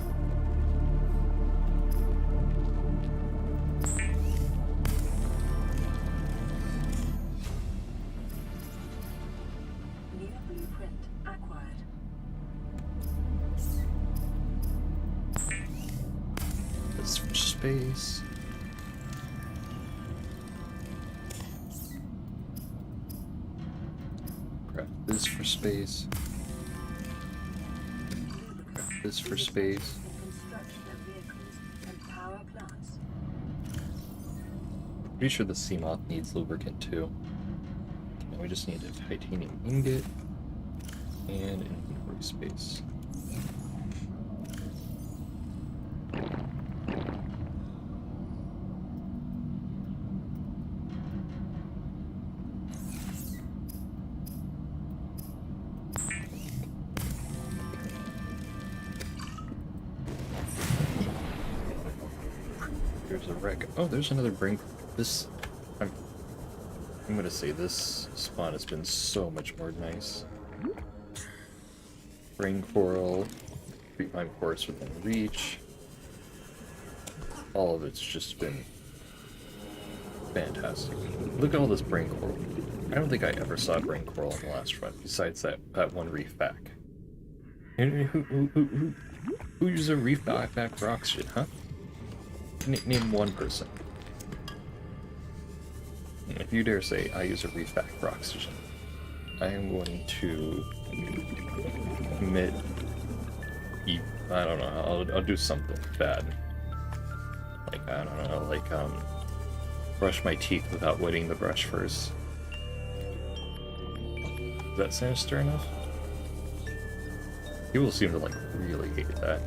New blueprint acquired. Let's switch space. Grab this for space. Grab this for space. Construction of vehicles and power plants. Pretty sure the Seamoth needs lubricant too. Now we just need a titanium ingot and inventory space. There's a wreck. Oh, there's another brain. This, I'm gonna say this spawn has been so much more nice. Brain coral, creepvine forest within reach. All of it's just been fantastic. Look at all this brain coral. I don't think I ever saw brain coral in the last run, besides that one reef back. Who uses a reef back for oxygen, huh? Name one person. If you dare say I use a reef back for oxygen, I am going to commit. I don't know. I'll do something bad. Like I don't know. Like brush my teeth without wetting the brush first. Is that sinister enough? People seem to like really hate that.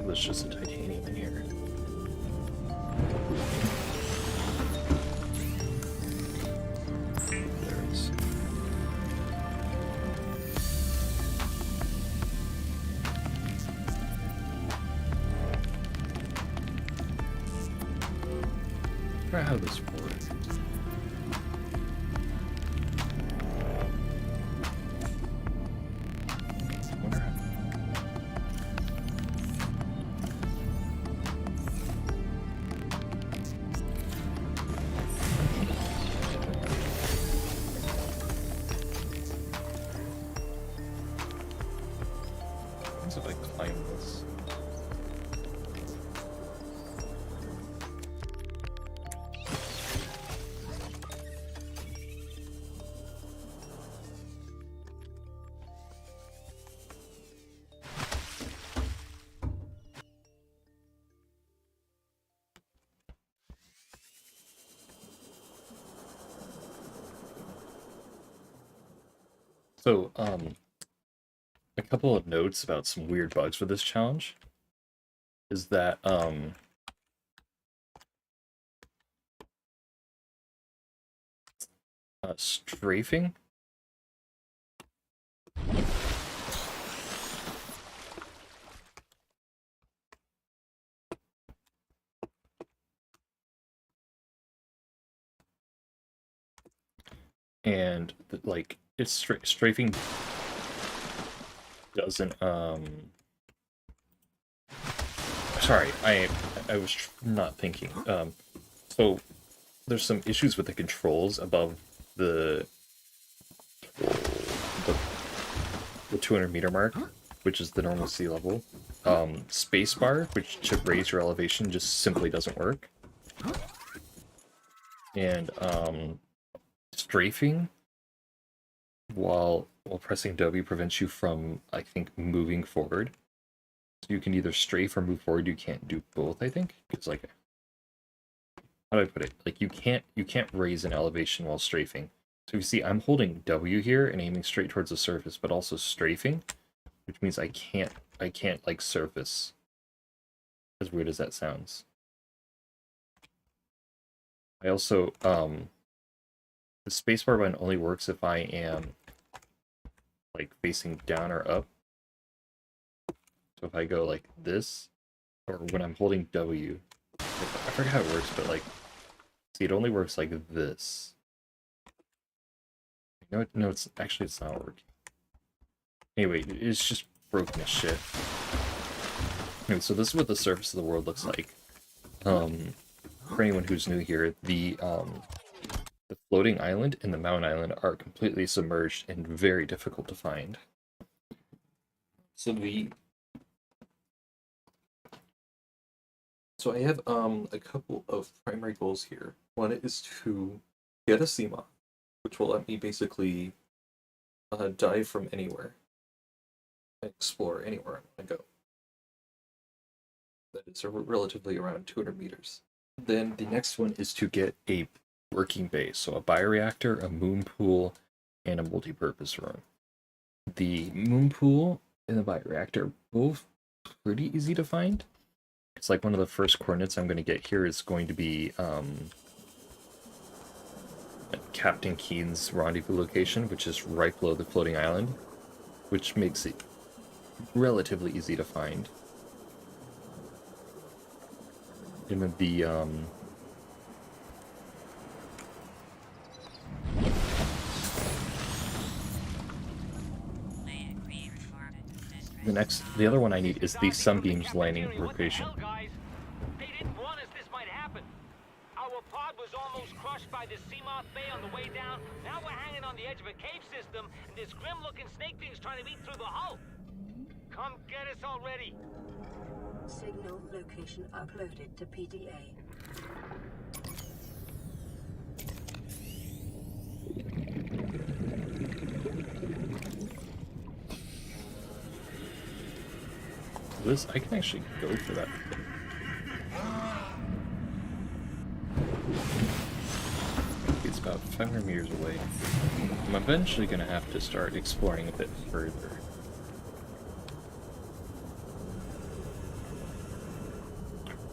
There's just a titanium in here. There it is. Try how this works. Wonder how. What if I climb this? So, a couple of notes about some weird bugs for this challenge is that, strafing. And, like, it's strafing doesn't, sorry, I was not thinking. So, there's some issues with the controls above the 200 meter mark, which is the normal sea level. Spacebar, which to raise your elevation, just simply doesn't work. And strafing while pressing W prevents you from, I think, moving forward. So you can either strafe or move forward. You can't do both, I think. It's like how do I put it? Like you can't raise an elevation while strafing. So you see, I'm holding W here and aiming straight towards the surface, but also strafing, which means I can't like surface. As weird as that sounds. I also the spacebar button only works if I am like facing down or up. So if I go like this, or when I'm holding W, I forget how it works, but like, see, it only works like this. No, it's not working. Anyway, it's just broken as shit. Anyway, so this is what the surface of the world looks like. For anyone who's new here, the floating island and the mountain island are completely submerged and very difficult to find. So I have a couple of primary goals here. One is to get a Seamoth, which will let me basically dive from anywhere and explore anywhere I want to go. That is relatively around 200 meters. Then the next one is to get a working base, so a bioreactor, a moon pool, and a multi-purpose room. The moon pool and the bioreactor are both pretty easy to find. It's like one of the first coordinates I'm going to get here is going to be Captain Keen's rendezvous location, which is right below the floating island, which makes it relatively easy to find. And then the other one I need is the Sunbeams landing location. They didn't warn us this might happen. Our pod was almost crushed by the Seamoth Bay on the way down. Now we're hanging on the edge of a cave system, and this grim-looking snake thing's trying to eat through the hull. Come get us already. Signal location uploaded to PDA. This, I can actually go for that. It's about 500 meters away. I'm eventually going to have to start exploring a bit further.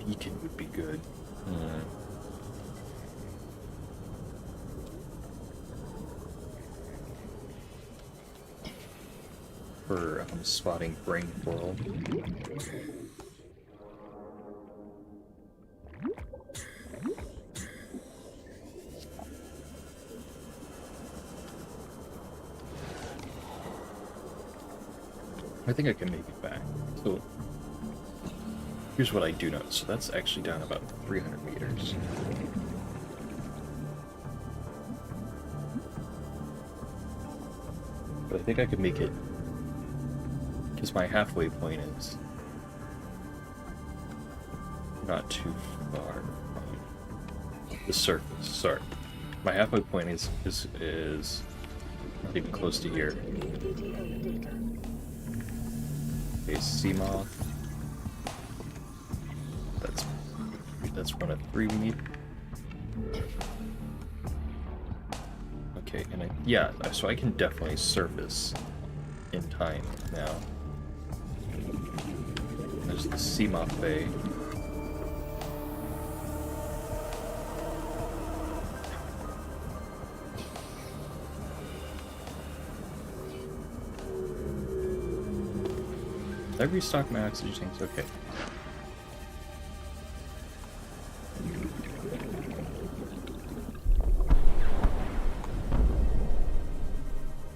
Beacon would be good. For spotting brain coral. I think I can make it back. So here's what I do know. So that's actually down about 300 meters. But I think I could make it, because my halfway point is not too far from the surface. Sorry, my halfway point is not even close to here. Okay, Seamoth. That's one of three we need. Okay, and yeah, so I can definitely surface in time now. There's the Seamoth Bay. Did I restock my oxygen tanks? Okay.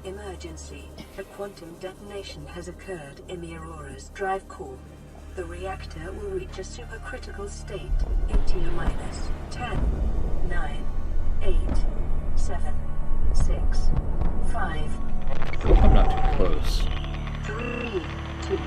Emergency. A quantum detonation has occurred in the Aurora's drive core. The reactor will reach a supercritical state in T-minus 10, 9, 8, 7, 6, 5. I'm not too close. 3, 2.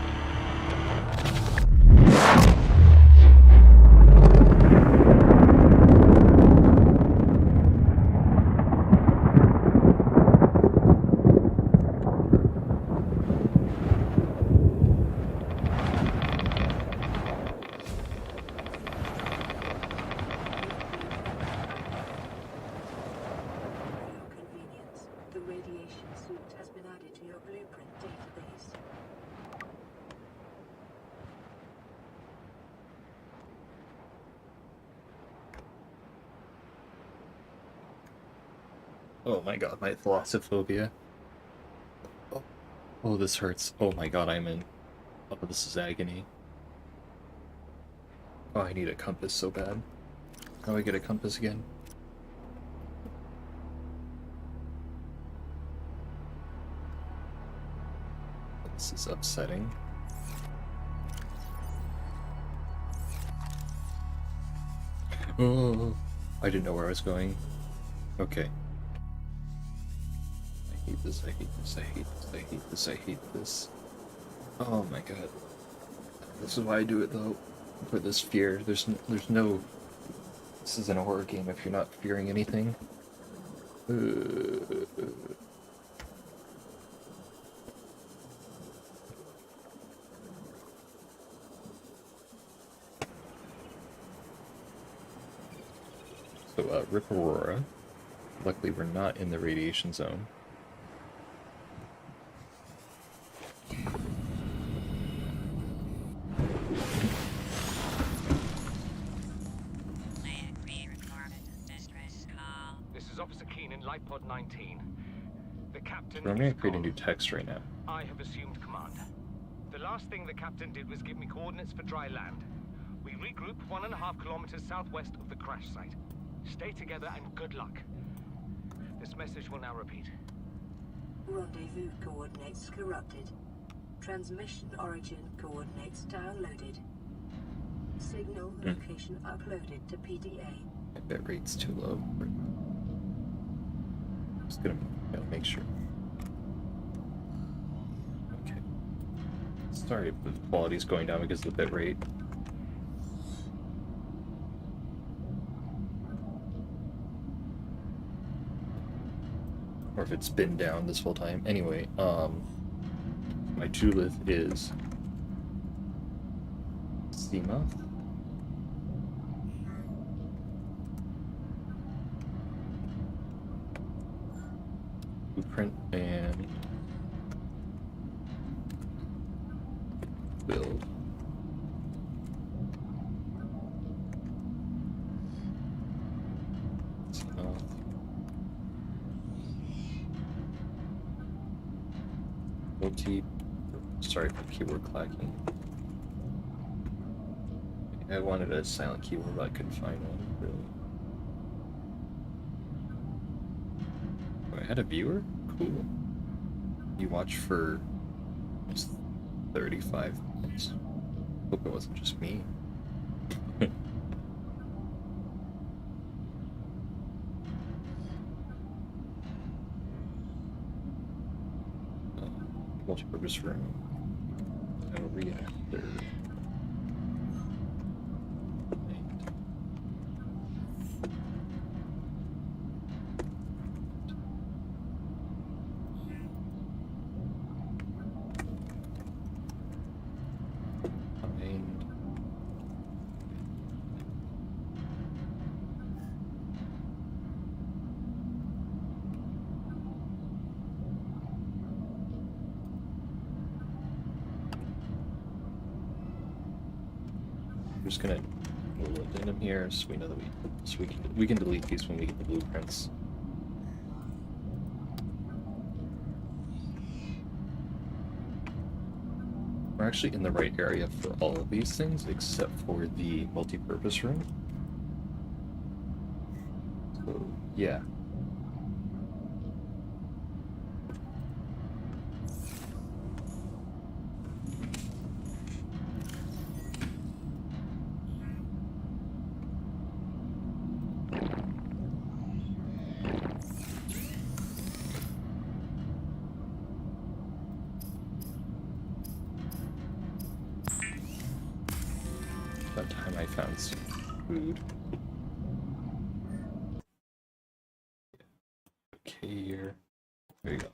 radiation suit has been added to your blueprint database. Oh my god, my thalassophobia. Oh, this hurts. Oh my god, I'm in. Oh, this is agony. Oh, I need a compass so bad. How do I get a compass again? This is upsetting. Oh, I didn't know where I was going. Okay. I hate this, I hate this, I hate this, I hate this, I hate this. Oh my god. This is why I do it though. For this fear. There's no... This isn't a horror game if you're not fearing anything. So, Rip Aurora. Luckily we're not in the radiation zone. Pod 19. The captain. I'm going to create a new text right now. I have assumed command. The last thing the captain did was give me coordinates for dry land. We regroup 1.5 kilometers southwest of the crash site. Stay together and good luck. This message will now repeat. Rendezvous coordinates corrupted. Transmission origin coordinates downloaded. Signal location uploaded to PDA. My bit rate's too low. Just gonna make sure. Okay. Sorry if the quality's going down because of the bit rate. Or if it's been down this whole time. Anyway, my Tulith is Seamoth. Blueprint and build. Multi. Sorry for keyword clacking. I wanted a silent keyword, but I couldn't find one really. I had a viewer? Cool. You watched for almost 35 minutes. Hope it wasn't just me. Multi-purpose room. A reactor. Just gonna addend them here so we know that we can delete these when we get the blueprints. We're actually in the right area for all of these things except for the multi-purpose room. So yeah. That time I found some food. Okay, here. There you go.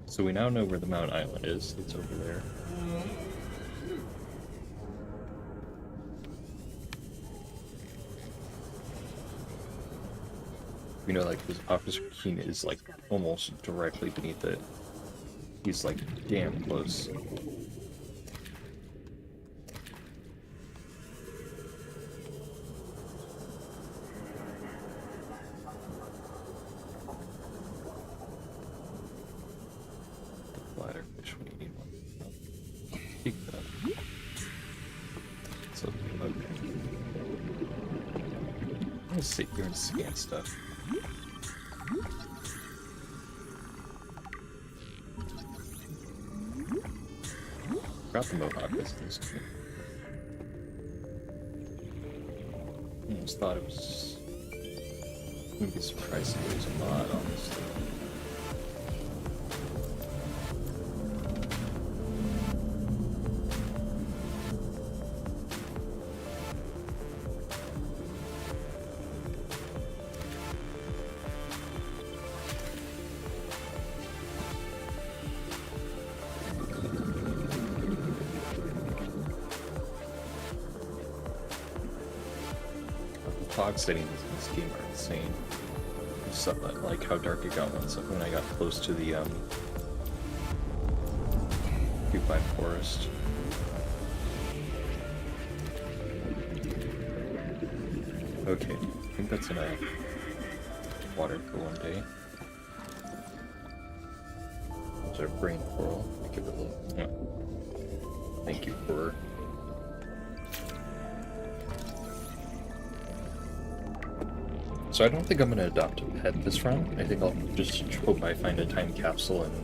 So we now know where the Mount Island is. It's over there. You know, like, his Officer Keen is, like, almost directly beneath it. He's, like, damn close. The bladder fish when you need one. Oh, pick that up. So, okay. I'm gonna sit here and scan stuff. Forgot the Mohawk was this too. Almost thought it was. Wouldn't be surprised if it was a mod, honestly. Fog settings in this game are insane. Stuff like how dark it got when I got close to the occupied forest. Okay, I think that's enough water for one day. There's our brain coral. Give it a little. Thank you for. So I don't think I'm going to adopt a pet this run. I think I'll just hope I find a time capsule and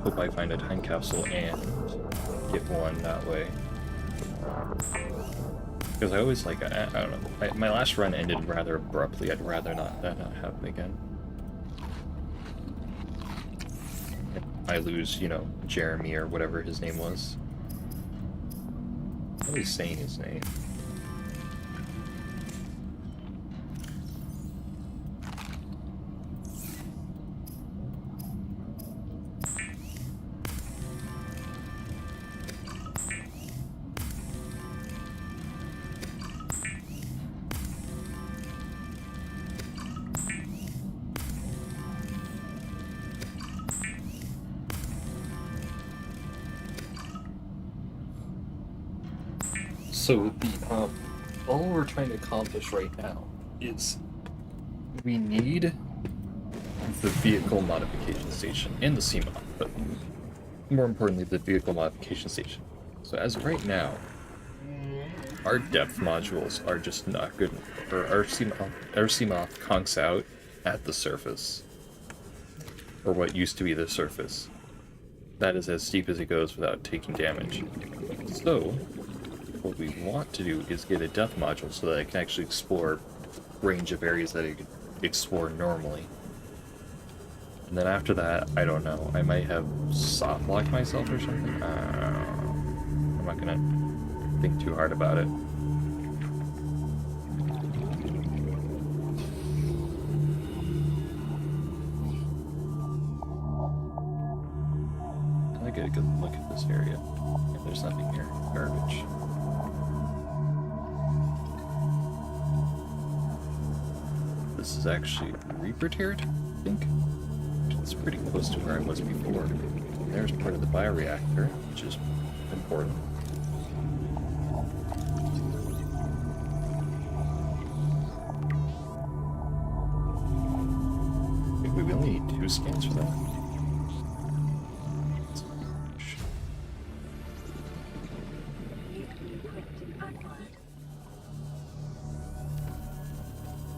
hope I find a time capsule and get one that way. Because I always like, I don't know, my last run ended rather abruptly. I'd rather not that not happen again. I lose, you know, Jeremy or whatever his name was. I'm always saying his name. So the all we're trying to accomplish right now is we need the vehicle modification station and the Seamoth, but more importantly the vehicle modification station. So as of right now, our depth modules are just not good enough. Or our Seamoth conks out at the surface, or what used to be the surface. That is as steep as it goes without taking damage. So what we want to do is get a depth module so that I can actually explore range of areas that I could explore normally. And then after that, I don't know, I might have soft locked myself or something. I'm not gonna think too hard about it. I get a good look at this area. Yeah, there's nothing here. Garbage. This is actually Reaper tiered, I think. It's pretty close to where I was before. And there's part of the bioreactor, which is important. We only need 2 scans for that.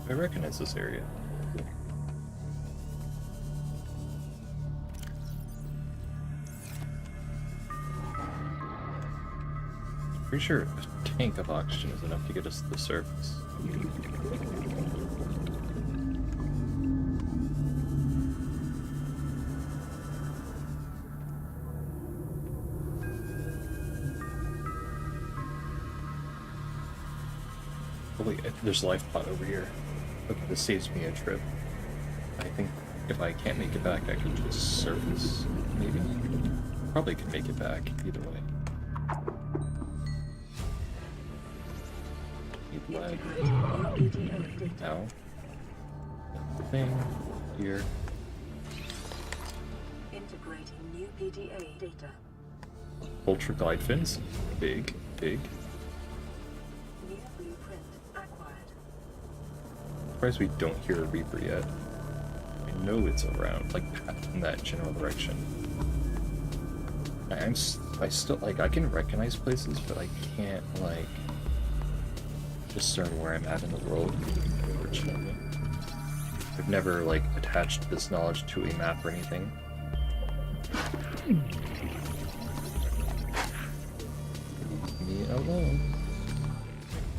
I recognize this area. Pretty sure a tank of oxygen is enough to get us to the surface. Oh wait, there's a life pod over here. Okay, this saves me a trip. I think if I can't make it back, I can just surface, maybe. Probably can make it back either way. Need leg. Ow. Thing here. Integrating new PDA data. Ultra glide fins. Big, big. New blueprint acquired. Surprised we don't hear a Reaper yet. I know it's around, like in that general direction. I still, like, I can recognize places, but I can't, like, discern where I'm at in the world, unfortunately. I've never, like, attached this knowledge to a map or anything. Leave me alone.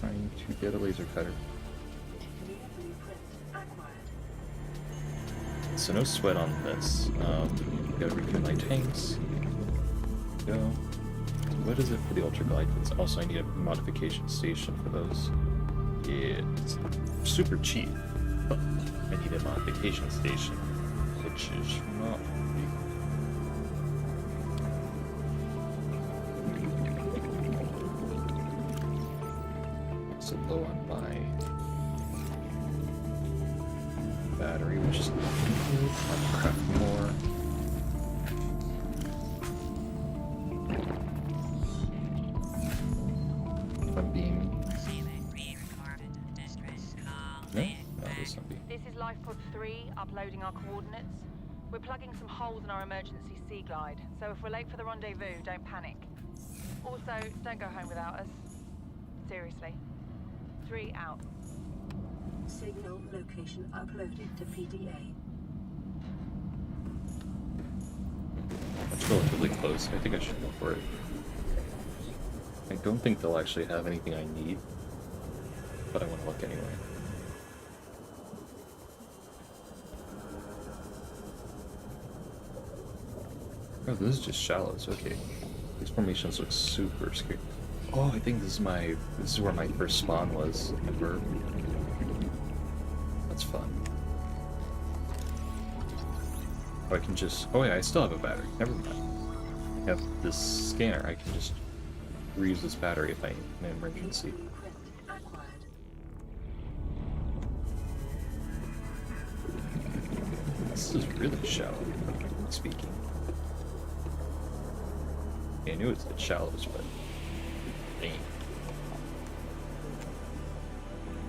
I'm trying to get a laser cutter. New blueprint acquired. So no sweat on this. Gotta refill my tanks. Go. What is it for the ultra glide fins? Also, I need a modification station for those. It's super cheap, but I need a modification station, which is not free. So low on my battery, which is not good. I'll craft more. I'm being... No? No, this won't be. This is Lifepod 3, uploading our coordinates. We're plugging some holes in our emergency sea glide, so if we're late for the rendezvous, don't panic. Also, don't go home without us. Seriously. 3 out. Signal location uploaded to PDA. That's relatively close. I think I should go for it. I don't think they'll actually have anything I need, but I want to look anyway. Oh, this is just shallows. Okay, these formations look super scary. Oh, I think this is where my first spawn was ever. That's fun. Oh, I can just... Oh yeah, I still have a battery. Never mind. I have this scanner. I can just reuse this battery if I in an emergency. Blueprint acquired. This is really shallow, speaking. I knew it's at shallows, but dang.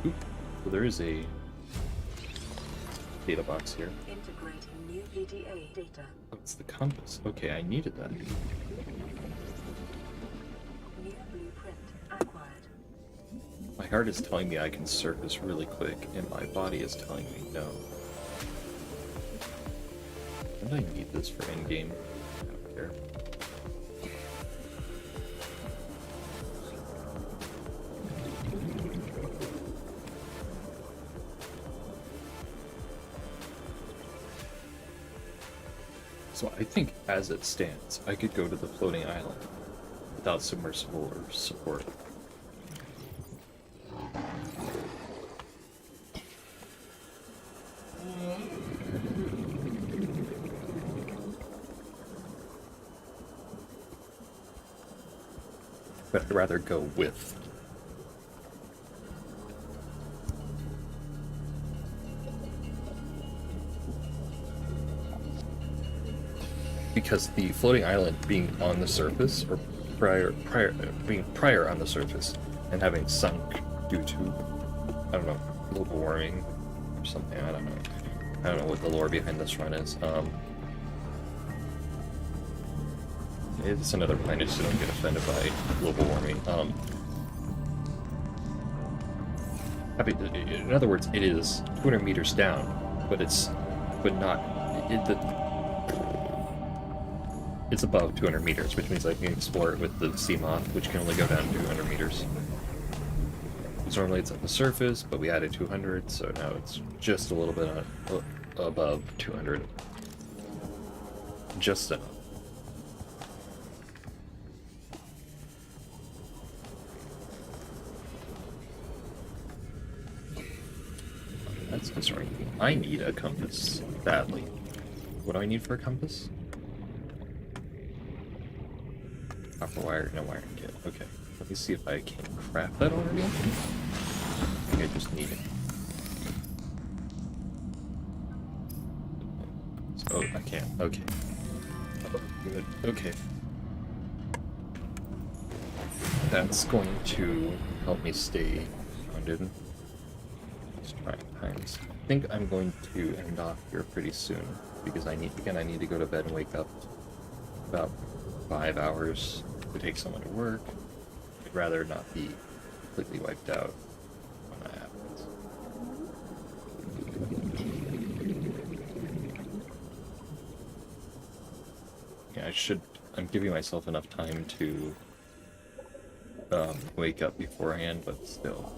Oop. Well, there is a data box here. Integrating new PDA data. Oh, it's the compass. Okay, I needed that. New blueprint acquired. My heart is telling me I can surface really quick, and my body is telling me no. Don't I need this for endgame? I don't care. So I think, as it stands, I could go to the floating island without submersible or support. But I'd rather go with. Because the floating island being on the surface, or being prior on the surface, and having sunk due to, I don't know, global warming or something. I don't know. I don't know what the lore behind this run is. It's another planet, so don't get offended by global warming. In other words, it is 200 meters down, but it's above 200 meters, which means I can explore it with the Seamoth, which can only go down 200 meters. Because normally it's at the surface, but we added 200, so now it's just a little bit above 200. Just enough. That's concerning. I need a compass badly. What do I need for a compass? Copper wire, no wiring kit. Okay, let me see if I can craft that already. I think I just need it. Oh, I can't. Okay. Good. Okay. That's going to help me stay grounded. Just trying times. I think I'm going to end off here pretty soon because I need to go to bed and wake up about 5 hours to take someone to work. I'd rather not be completely wiped out when that happens. Yeah, I'm giving myself enough time to wake up beforehand, but still.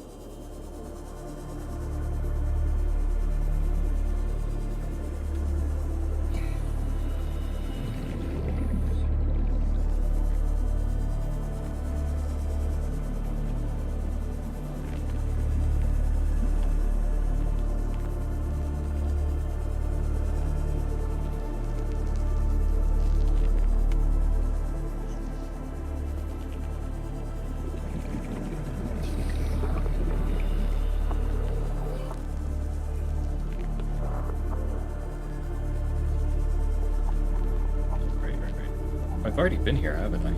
I've already been here, haven't I?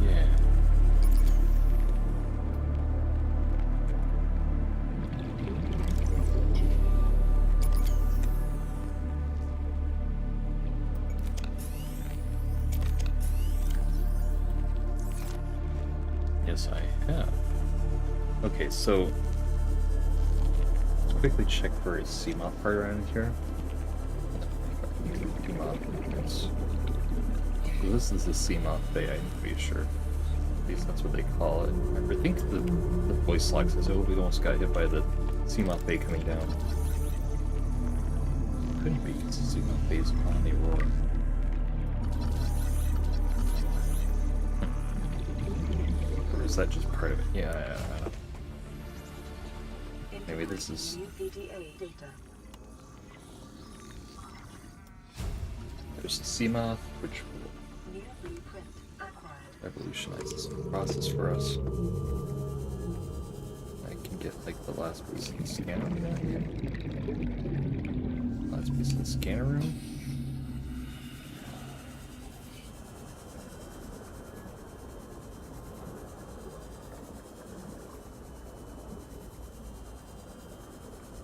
Yeah. Yes, I have. Okay, so let's quickly check for a Seamoth part around here. This is the Seamoth Bay, I'm pretty sure. At least that's what they call it. I think the voice log says, oh, we almost got hit by the Seamoth Bay coming down. Couldn't be, because the Seamoth Bay's on the roar. Or is that just part of it? Yeah, I don't know. Maybe this is... There's the Seamoth, which will revolutionize this process for us. I can get like the last piece in the scanner room. Last piece in the scanner room.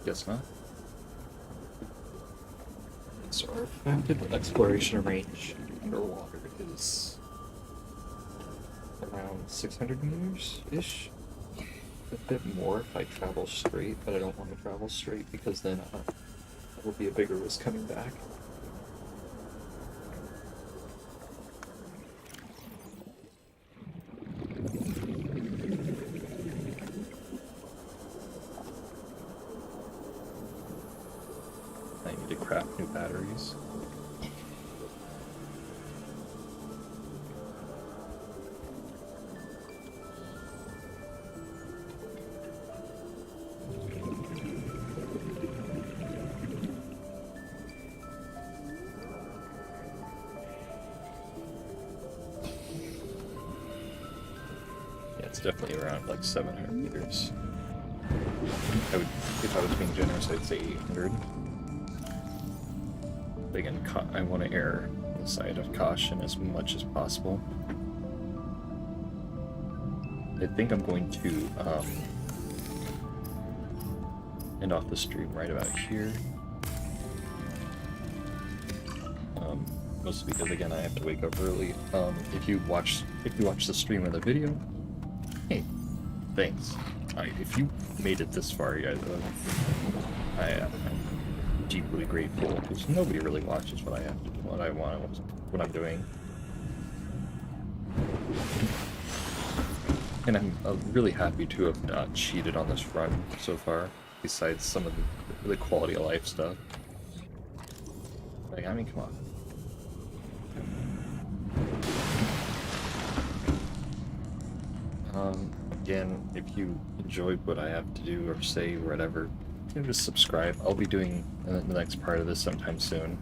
Guess not. So our effective exploration range underwater is around 600 meters-ish. A bit more if I travel straight, but I don't want to travel straight because then it will be a bigger risk coming back. I need to craft new batteries. It's definitely around like 700 meters. If I was being generous, I'd say 800. But again, I want to err on the side of caution as much as possible. I think I'm going to end off the stream right about here. Mostly because again I have to wake up early. If you watch the stream or the video, hey, thanks. If you made it this far, yeah, I'm deeply grateful because nobody really watches what I have to do, what I want, what I'm doing. And I'm really happy to have not cheated on this run so far, besides some of the quality of life stuff. Like, I mean, come on. Again, if you enjoyed what I have to do or say or whatever, just subscribe. I'll be doing the next part of this sometime soon.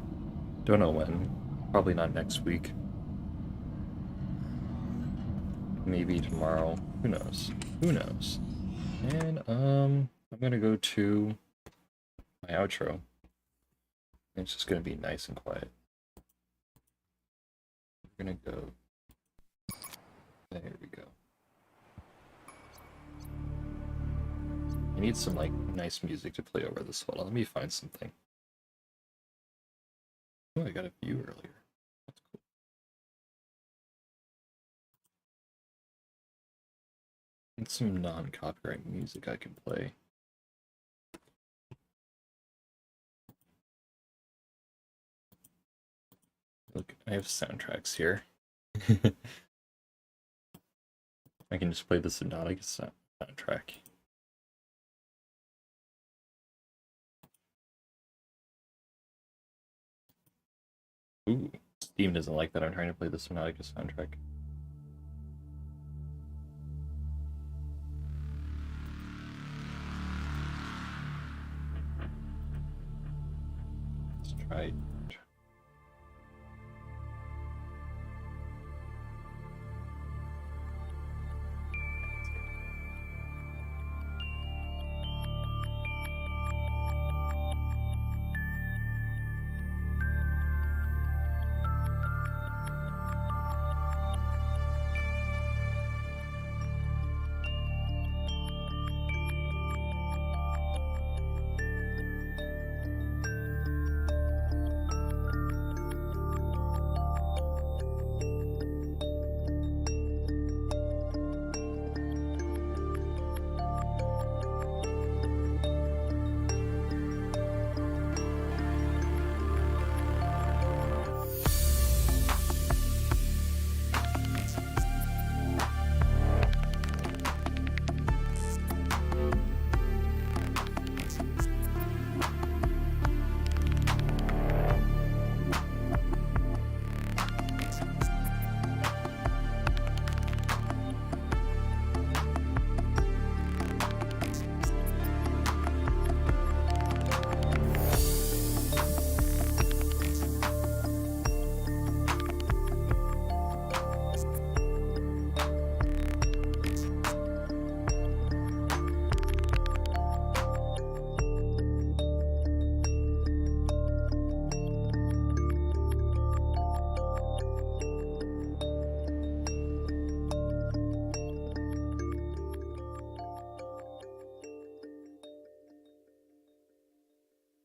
Don't know when. Probably not next week. Maybe tomorrow. Who knows? Who knows? And I'm gonna go to my outro. It's just gonna be nice and quiet. We're gonna go. There we go. I need some like nice music to play over this. Hold on, let me find something. Oh, I got a view earlier. That's cool. And some non-copyright music I can play. Look, I have soundtracks here. I can just play the Subnautica soundtrack. Ooh, Steam doesn't like that I'm trying to play the Subnautica soundtrack. Let's try